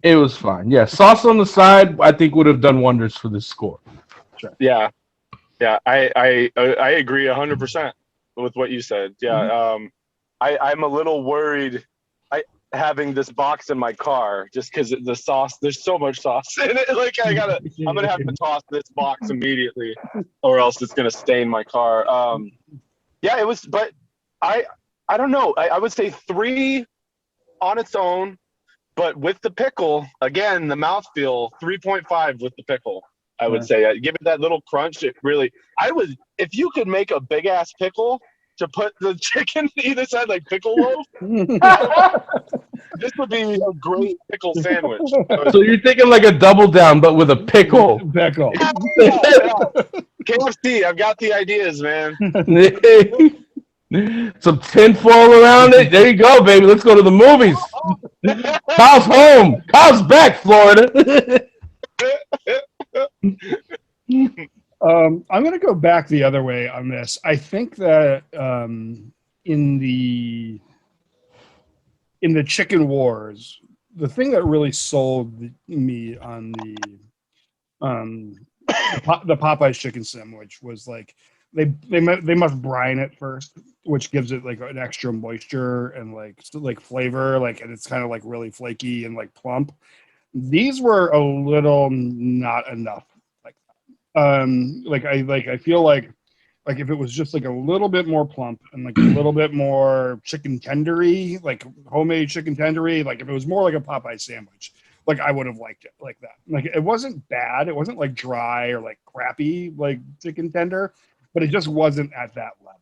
It was fine. Yeah, sauce on the side I think would have done wonders for this score. Sure. Yeah. I agree 100% with what you said. Yeah. Mm-hmm. I'm a little worried having this box in my car just because the sauce, there's so much sauce in it. Like I'm going to have to toss this box immediately or else it's going to stain my car. Yeah, it was, but I don't know. I would say 3 on its own, but with the pickle, again, the mouthfeel, 3.5 with the pickle. I would say give it that little crunch. It really, if you could make a big ass pickle to put the chicken either side, like pickle loaf, this would be a great pickle sandwich. So you're thinking like a double down, but with a pickle. Pickle. Yeah. KFC, I've got the ideas, man. Some tinfoil around it. There you go, baby. Let's go to the movies. Kyle's home. Kyle's back, Florida. I'm going to go back the other way on this. I think that in the chicken wars, the thing that really sold me on the Popeyes chicken sandwich was like they must brine it first, which gives it like an extra moisture and like flavor, like, and it's kind of like really flaky and like plump. These were a little not enough. I feel like if it was just like a little bit more plump and like a little bit more chicken tendery, like homemade chicken tendery, like if it was more like a Popeye sandwich, like I would have liked it like that. Like it wasn't bad, it wasn't like dry or like crappy like chicken tender, but it just wasn't at that level.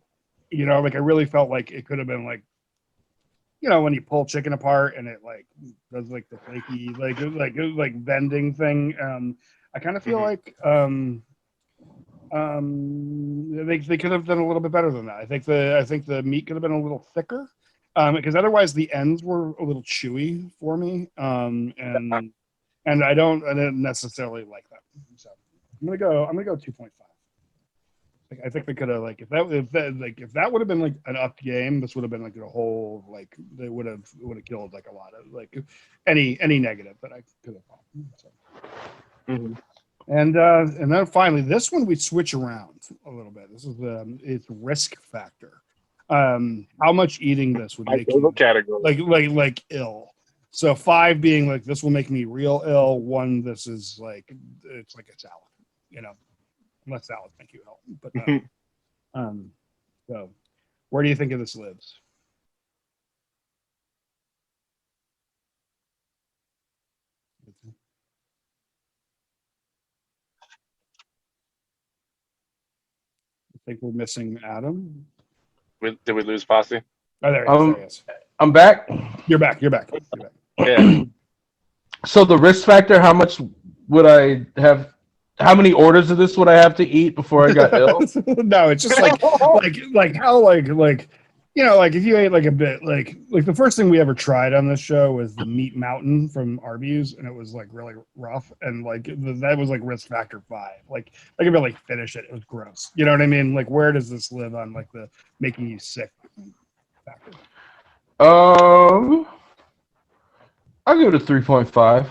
You know, like I really felt like it could have been like, you know, when you pull chicken apart and it like does like the flaky like bending thing. I kind of feel like they could have done a little bit better than that. I think the meat could have been a little thicker, because otherwise the ends were a little chewy for me. And I didn't necessarily like that. So I'm gonna go 2.5. I think they could have, like, if that would have been like an up game, this would have been like a whole, like, they would have killed like a lot of like any negative that I could have thought. So. Mm-hmm. And then finally, this one we switch around a little bit. This is it's risk factor. How much eating this would make you category. like ill. So 5 being like this will make me real ill. 1, this is like it's like a salad, you know. Unless salads make you ill. But so where do you think of this lives? I think we're missing Adam. Did we lose Pasi? Oh, there he is. I'm back. You're back. Yeah. So the risk factor, how much would I have? How many orders of this would I have to eat before I got ill? No, it's just like how like you know, like if you ate like a bit like the first thing we ever tried on this show was the Meat Mountain from Arby's, and it was like really rough, and like that was like risk factor 5. Like I could really finish it. It was gross. You know what I mean? Like where does this live on like the making you sick factor? I'll give it a 3.5.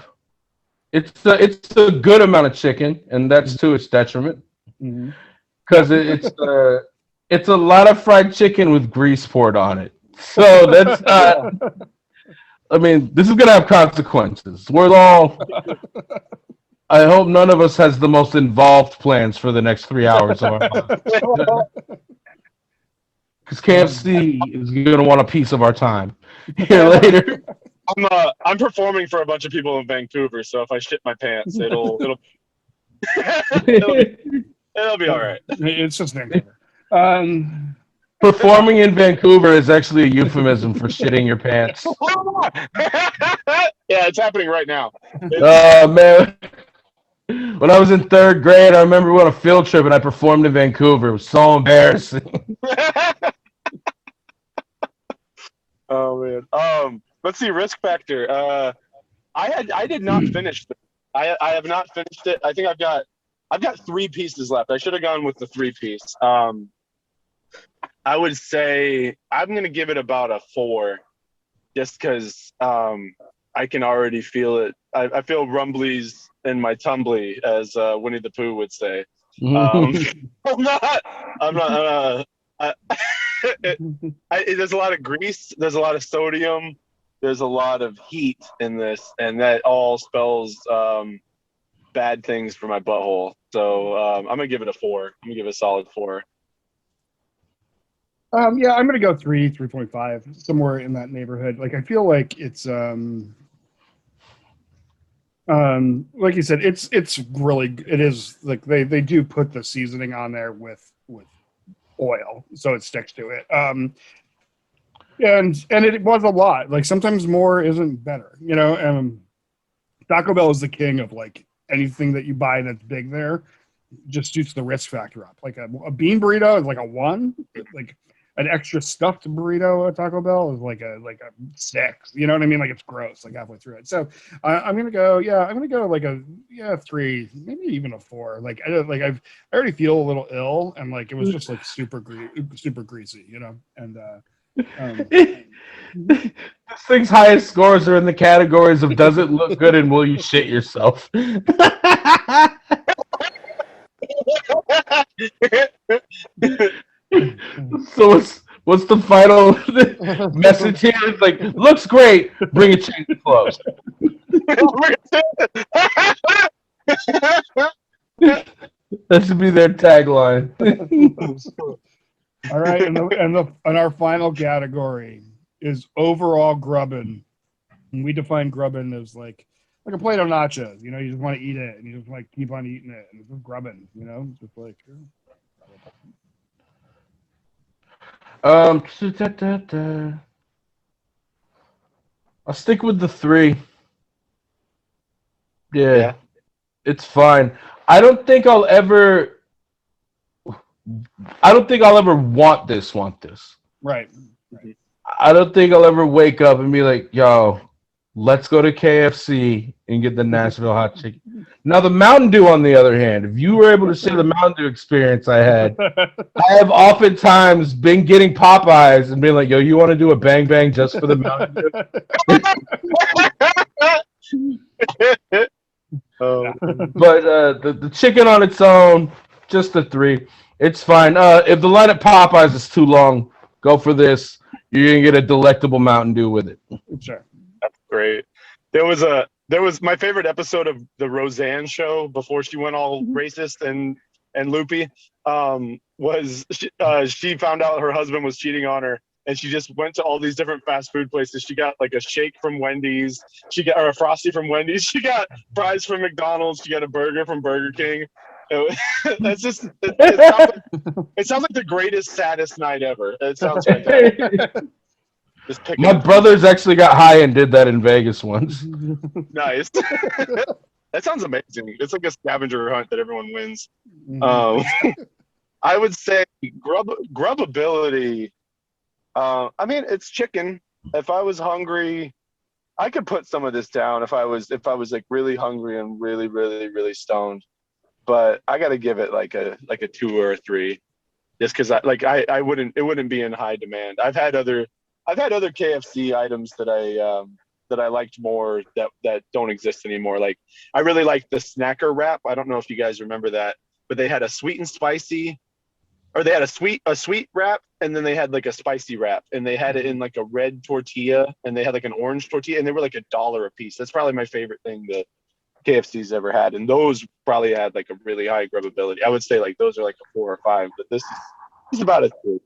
It's a good amount of chicken, and that's to its detriment, because it's a lot of fried chicken with grease poured on it. So that's not. I mean, this is gonna have consequences. I hope none of us has the most involved plans for the next 3 hours of our life. Because KFC is gonna want a piece of our time here later. I'm performing for a bunch of people in Vancouver, so if I shit my pants, it'll be all right. It's just Vancouver. Performing in Vancouver is actually a euphemism for shitting your pants. Yeah, it's happening right now. Man. When I was in 3rd grade, I remember we went on a field trip and I performed in Vancouver. It was so embarrassing. Oh man. Let's see, risk factor. I did not finish it. I have not finished it. I think I've got 3 pieces left. I should have gone with the 3-piece. I would say I'm gonna give it about a 4, just because I can already feel it. I feel rumblies in my tumbly, as Winnie the Pooh would say. There's a lot of grease. There's a lot of sodium. There's a lot of heat in this, and that all spells bad things for my butthole. So I'm gonna give it a 4. I'm gonna give it a solid 4. Yeah, I'm gonna go 3.5, somewhere in that neighborhood. Like I feel like it's like you said, it's really, it is like they do put the seasoning on there with oil, so it sticks to it. And it was a lot. Like sometimes more isn't better, you know. Taco Bell is the king of like anything that you buy that's big there just shoots the risk factor up. Like a bean burrito is like a 1. Like an extra stuffed burrito at Taco Bell is like a 6. You know what I mean? Like it's gross, like halfway through it. So I'm gonna go like a 3, maybe even a 4. Like I already feel a little ill, and like it was just like super greasy, you know. And This thing's highest scores are in the categories of does it look good and will you shit yourself? So what's the final message here? It's like, looks great, bring a change of clothes. That should be their tagline. All right, and our final category is overall grubbin. And we define grubbin as like a plate of nachos. You know, you just want to eat it, and you just like keep on eating it, and it's just grubbin. You know, just like. I'll stick with the 3. Yeah. It's fine. I don't think I'll ever want this. Right. I don't think I'll ever wake up and be like, yo, let's go to KFC and get the Nashville Hot Chicken. Now, the Mountain Dew, on the other hand, if you were able to share the Mountain Dew experience I had, I have oftentimes been getting Popeyes and being like, yo, you want to do a bang bang just for the Mountain Dew? But the chicken on its own, just the 3. It's fine. If the line at Popeyes is too long, go for this. You're gonna get a delectable Mountain Dew with it. Sure. That's great. There was my favorite episode of the Roseanne show before she went all racist and loopy. Was she found out her husband was cheating on her, and she just went to all these different fast food places. She got like a shake from Wendy's, or a Frosty from Wendy's. She got fries from McDonald's. She got a burger from Burger King. That's just it sounds like the greatest, saddest night ever. It sounds fantastic. My brothers actually got high and did that in Vegas once. Nice. That sounds amazing. It's like a scavenger hunt that everyone wins. I would say grubbability. I mean, it's chicken. If I was hungry, I could put some of this down. If I was like really hungry and really, really, really stoned. But I got to give it like a 2 or a 3, just because it wouldn't be in high demand. I've had other KFC items that I liked more that don't exist anymore. Like I really liked the snacker wrap. I don't know if you guys remember that, but they had a sweet and spicy, or they had a sweet wrap, and then they had like a spicy wrap, and they had it in like a red tortilla, and they had like an orange tortilla, and they were like $1 a piece. That's probably my favorite thing that KFC's ever had, and those probably had like a really high grubbability. I would say like those are like a 4 or 5, but this is about a 2.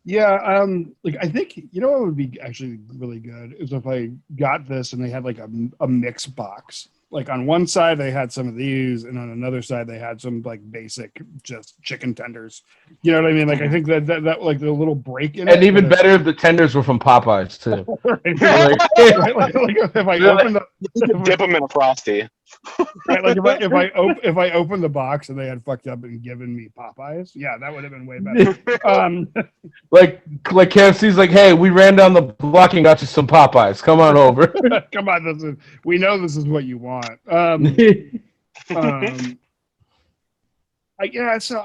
Yeah, like I think what would be actually really good is if I got this and they had like a mix box. Like on one side they had some of these, and on another side they had some like basic just chicken tenders. You know what I mean? Like I think that like the little break in it. And even better if the tenders were from Popeyes too. Like if I opened dip them in a Frosty. Right, like if I opened the box and they had fucked up and given me Popeyes, yeah, that would have been way better. Like KFC's like, hey, we ran down the block and got you some Popeyes. Come on over. Come on, we know this is what you want. So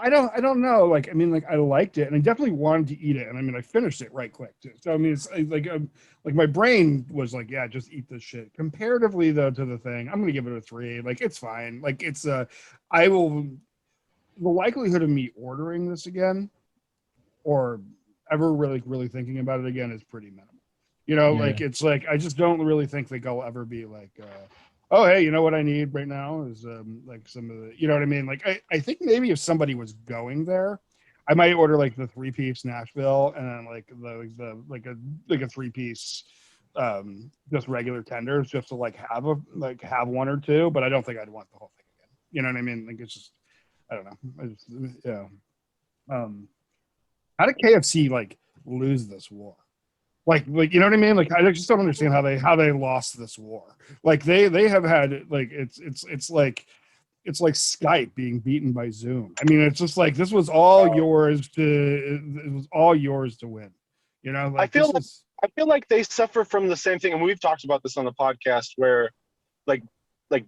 I don't know. Like, I mean, like I liked it, and I definitely wanted to eat it, and I mean, I finished it right quick too. So I mean, it's like my brain was like, yeah, just eat this shit. Comparatively though to the thing, I'm gonna give it a 3. Like, it's fine. Like, it's the likelihood of me ordering this again, or ever really thinking about it again, is pretty minimal. Like it's like I just don't really think that I'll ever be like. Oh, hey, you know what I need right now is like some of the, you know what I mean? Like, I think maybe if somebody was going there, I might order like the 3-piece Nashville, and then like a 3-piece just regular tenders, just to have 1 or 2. But I don't think I'd want the whole thing again. You know what I mean? Like, it's just, I don't know. How did KFC like lose this war? Like you know what I mean? Like, I just don't understand how they lost this war. Like they have had like it's like Skype being beaten by Zoom. I mean, it's just like this was all yours to win. Like I feel like they suffer from the same thing, and we've talked about this on the podcast, where like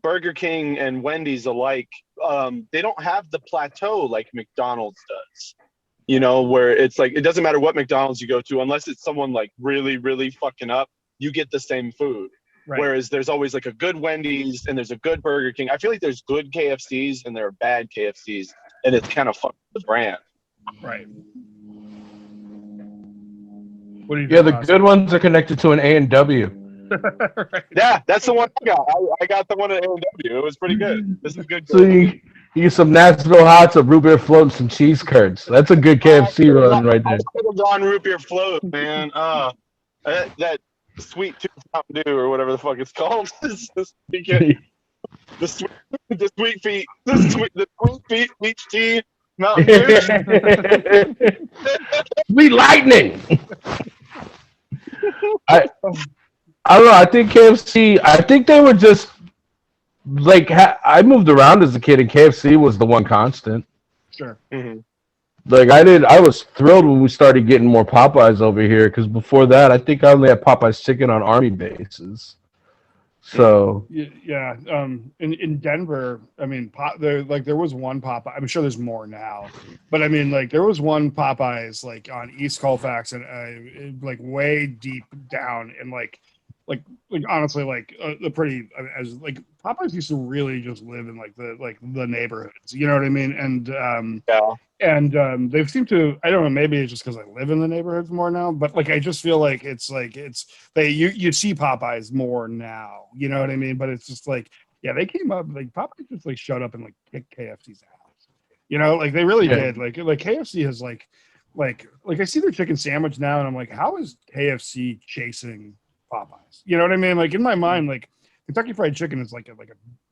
Burger King and Wendy's alike, they don't have the plateau like McDonald's does. You know, where it's like it doesn't matter what McDonald's you go to, unless it's someone like really, really fucking up, you get the same food. Right. Whereas there's always like a good Wendy's and there's a good Burger King. I feel like there's good KFCs and there are bad KFCs, and it's kind of fucked the brand. Right. What do you Yeah, the good ones are connected to an A&W. Right. Yeah, that's the one I got. I got the one at A&W. It was pretty good. This is good. So you get some Nashville Hots, a root beer float, and some cheese curds. That's a good KFC run right there. I could have gone root beer float, man. That sweet tooth Mountain Dew or whatever the fuck it's called. the sweet feet peach tea Mountain Dew. Sweet lightning. I don't know. I think KFC. I think they were just like I moved around as a kid, and KFC was the one constant. Sure. Mm-hmm. Like I was thrilled when we started getting more Popeyes over here, because before that, I think I only had Popeyes chicken on Army bases. So yeah, in Denver, I mean, there was one Popeye. I'm sure there's more now, but I mean, like there was one Popeyes like on East Colfax and like way deep down and like honestly like the pretty as like Popeyes used to really just live in like the neighborhoods, you know what I mean? And and they seem to, I don't know, maybe it's just because I live in the neighborhoods more now, but like I just feel like you see Popeyes more now, you know what I mean? But it's just like, yeah, they came up like Popeyes just like showed up and like kicked KFC's ass, you know, like they really did. Like KFC has like I see their chicken sandwich now and I'm like, how is KFC chasing Popeyes? You know what I mean? Like in my mind, like Kentucky Fried Chicken is like a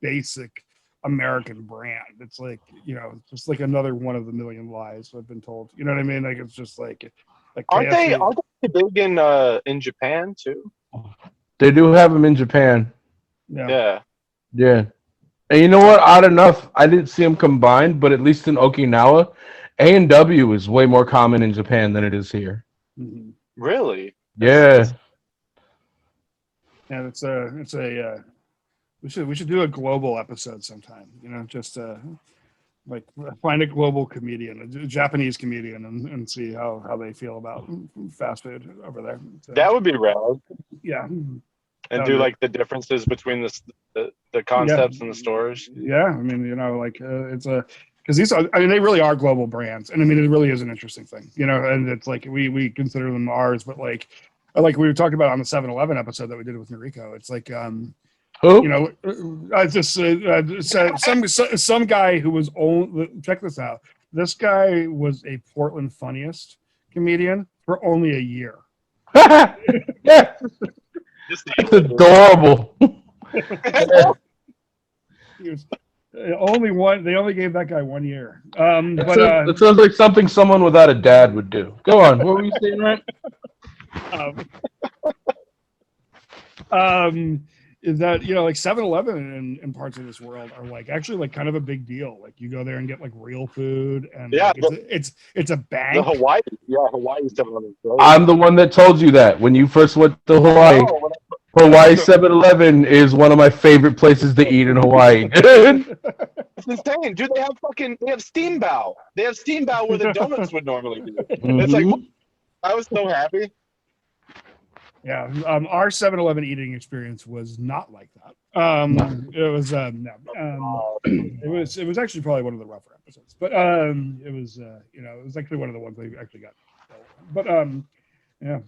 basic American brand. It's like, you know, just like another one of the million lies I've been told. You know what I mean? Like it's just like aren't they big in Japan too? they do have them in Japan. Yeah. And you know what? Odd enough, I didn't see them combined, but at least in Okinawa, A&W is way more common in Japan than it is here. Mm-hmm. Really? Yeah. Yeah, it's a we should do a global episode sometime, you know, just like find a global comedian, a Japanese comedian, and see how they feel about fast food over there. So, that would be rad. Yeah. And do like the differences between the concepts and the stores. Yeah, I mean, you know, like it's a because these are, I mean, they really are global brands, and I mean, it really is an interesting thing, you know, and it's like we consider them ours, but like we were talking about on the 7-Eleven episode that we did with Noriko, it's like Who? you know, I just some guy who was check this out. This guy was a Portland funniest comedian for only a year. Yeah. That's adorable. He was only one. They only gave that guy 1 year. It sounds like something someone without a dad would do. Go on. What were you saying, right? Is that, you know, like 7-Eleven in parts of this world are like actually like kind of a big deal. Like you go there and get like real food, and yeah, like, it's a bank. The Hawaii 7-Eleven. I'm the one that told you that when you first went to Hawaii. Hawaii 7-Eleven is one of my favorite places to eat in Hawaii. It's insane, dude. They have steam bow. They have steam bow where the donuts would normally be. It's like, I was so happy. Yeah, our 7-Eleven eating experience was not like that. It was it was actually probably one of the rougher episodes, but it was you know, it was actually one of the ones they actually got. But yeah.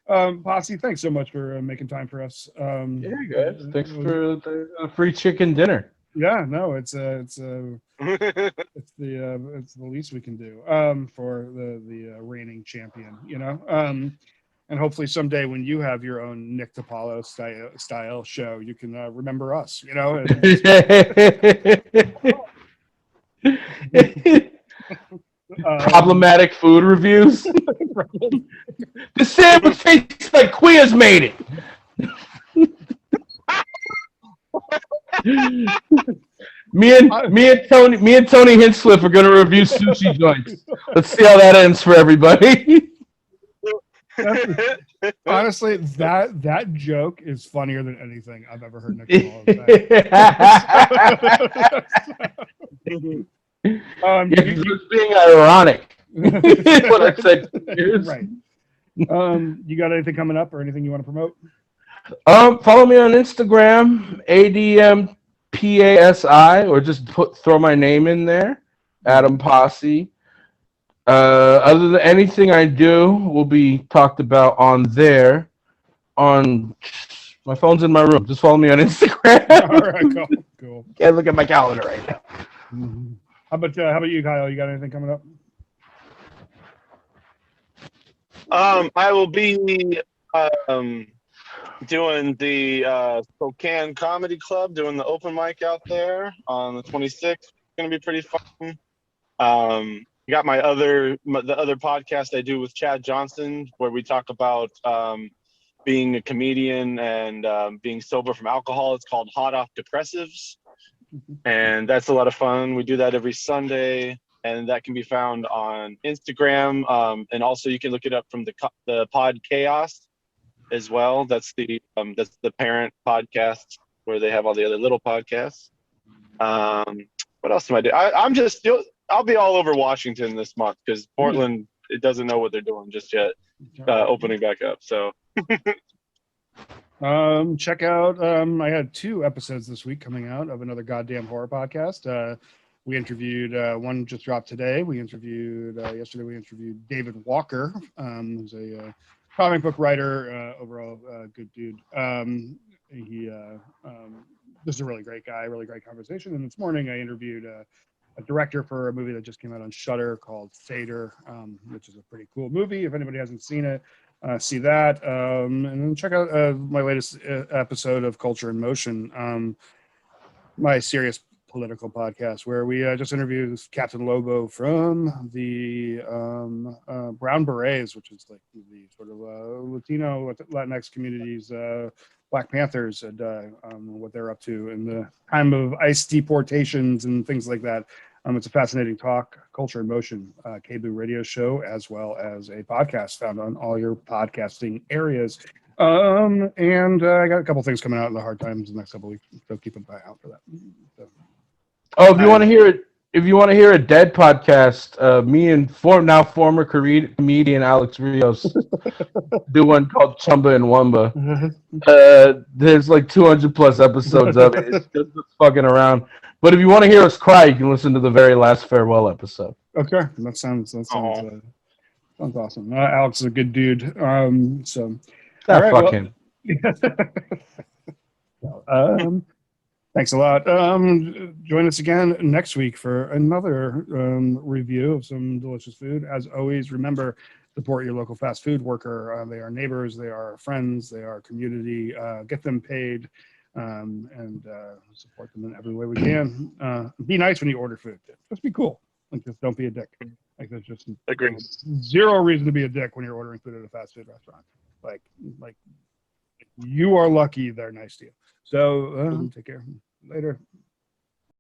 Pasi, thanks so much for making time for us. Yeah, guys. Thanks for the free chicken dinner. Yeah, no, it's the least we can do for the reigning champion, you know. And hopefully someday when you have your own Nick DiPaolo style show, you can remember us, you know. Problematic food reviews. The sandwich tastes like Queers made it. Me and Tony Hinchcliffe are going to review sushi joints. Let's see how that ends for everybody. Honestly, that joke is funnier than anything I've ever heard Nick DiPaolo say. You're just being ironic. What I said. Cheers. Right. You got anything coming up or anything you want to promote? Follow me on Instagram, ADMPASI, or just throw my name in there, Adam Pasi. Other than anything I do will be talked about on there. On my phone's in my room. Just follow me on Instagram. All right, cool. Can't look at my calendar right now. How about you, Kyle? You got anything coming up? I will be doing the Spokane Comedy Club, doing the open mic out there on the 26th. It's gonna be pretty fun. Got the other podcast I do with Chad Johnson, where we talk about being a comedian and being sober from alcohol. It's called Hot Off Depressives, and that's a lot of fun. We do that every Sunday, and that can be found on Instagram, and also you can look it up from the Pod Chaos as well. That's the parent podcast where they have all the other little podcasts. What else am I doing? I'll be all over Washington this month because Portland it doesn't know what they're doing just yet, opening back up. So check out. I had 2 episodes this week coming out of another goddamn horror podcast. We interviewed one just dropped today. We interviewed yesterday. We interviewed David Walker, who's a comic book writer. Overall, good dude. He this is a really great guy. Really great conversation. And this morning I interviewed a director for a movie that just came out on Shudder called Fader, which is a pretty cool movie. If anybody hasn't seen it, see that. And then check out my latest episode of Culture in Motion, my serious political podcast, where we just interviewed Captain Lobo from the Brown Berets, which is like the sort of Latino, Latinx communities, Black Panthers, and what they're up to in the time of ICE deportations and things like that. It's a fascinating talk. Culture in Motion, cable radio show, as well as a podcast found on all your podcasting areas. And I got a couple things coming out in the hard times the next couple weeks, so keep an eye out for that. So, if you want to hear it, if you want to hear a dead podcast, me and former comedian Alex Rios do one called Chumba and Wumba. There's like 200 plus episodes of it. It's just fucking around. But if you want to hear us cry, you can listen to the very last farewell episode. Okay, that sounds awesome. Alex is a good dude. So fuck him. Thanks a lot. Join us again next week for another review of some delicious food. As always, remember, support your local fast food worker. They are neighbors, they are friends, they are community. Get them paid and support them in every way we can. Be nice when you order food. Just be cool. Like, just don't be a dick. Like, there's just zero reason to be a dick when you're ordering food at a fast food restaurant. Like you are lucky they're nice to you. So take care. Later.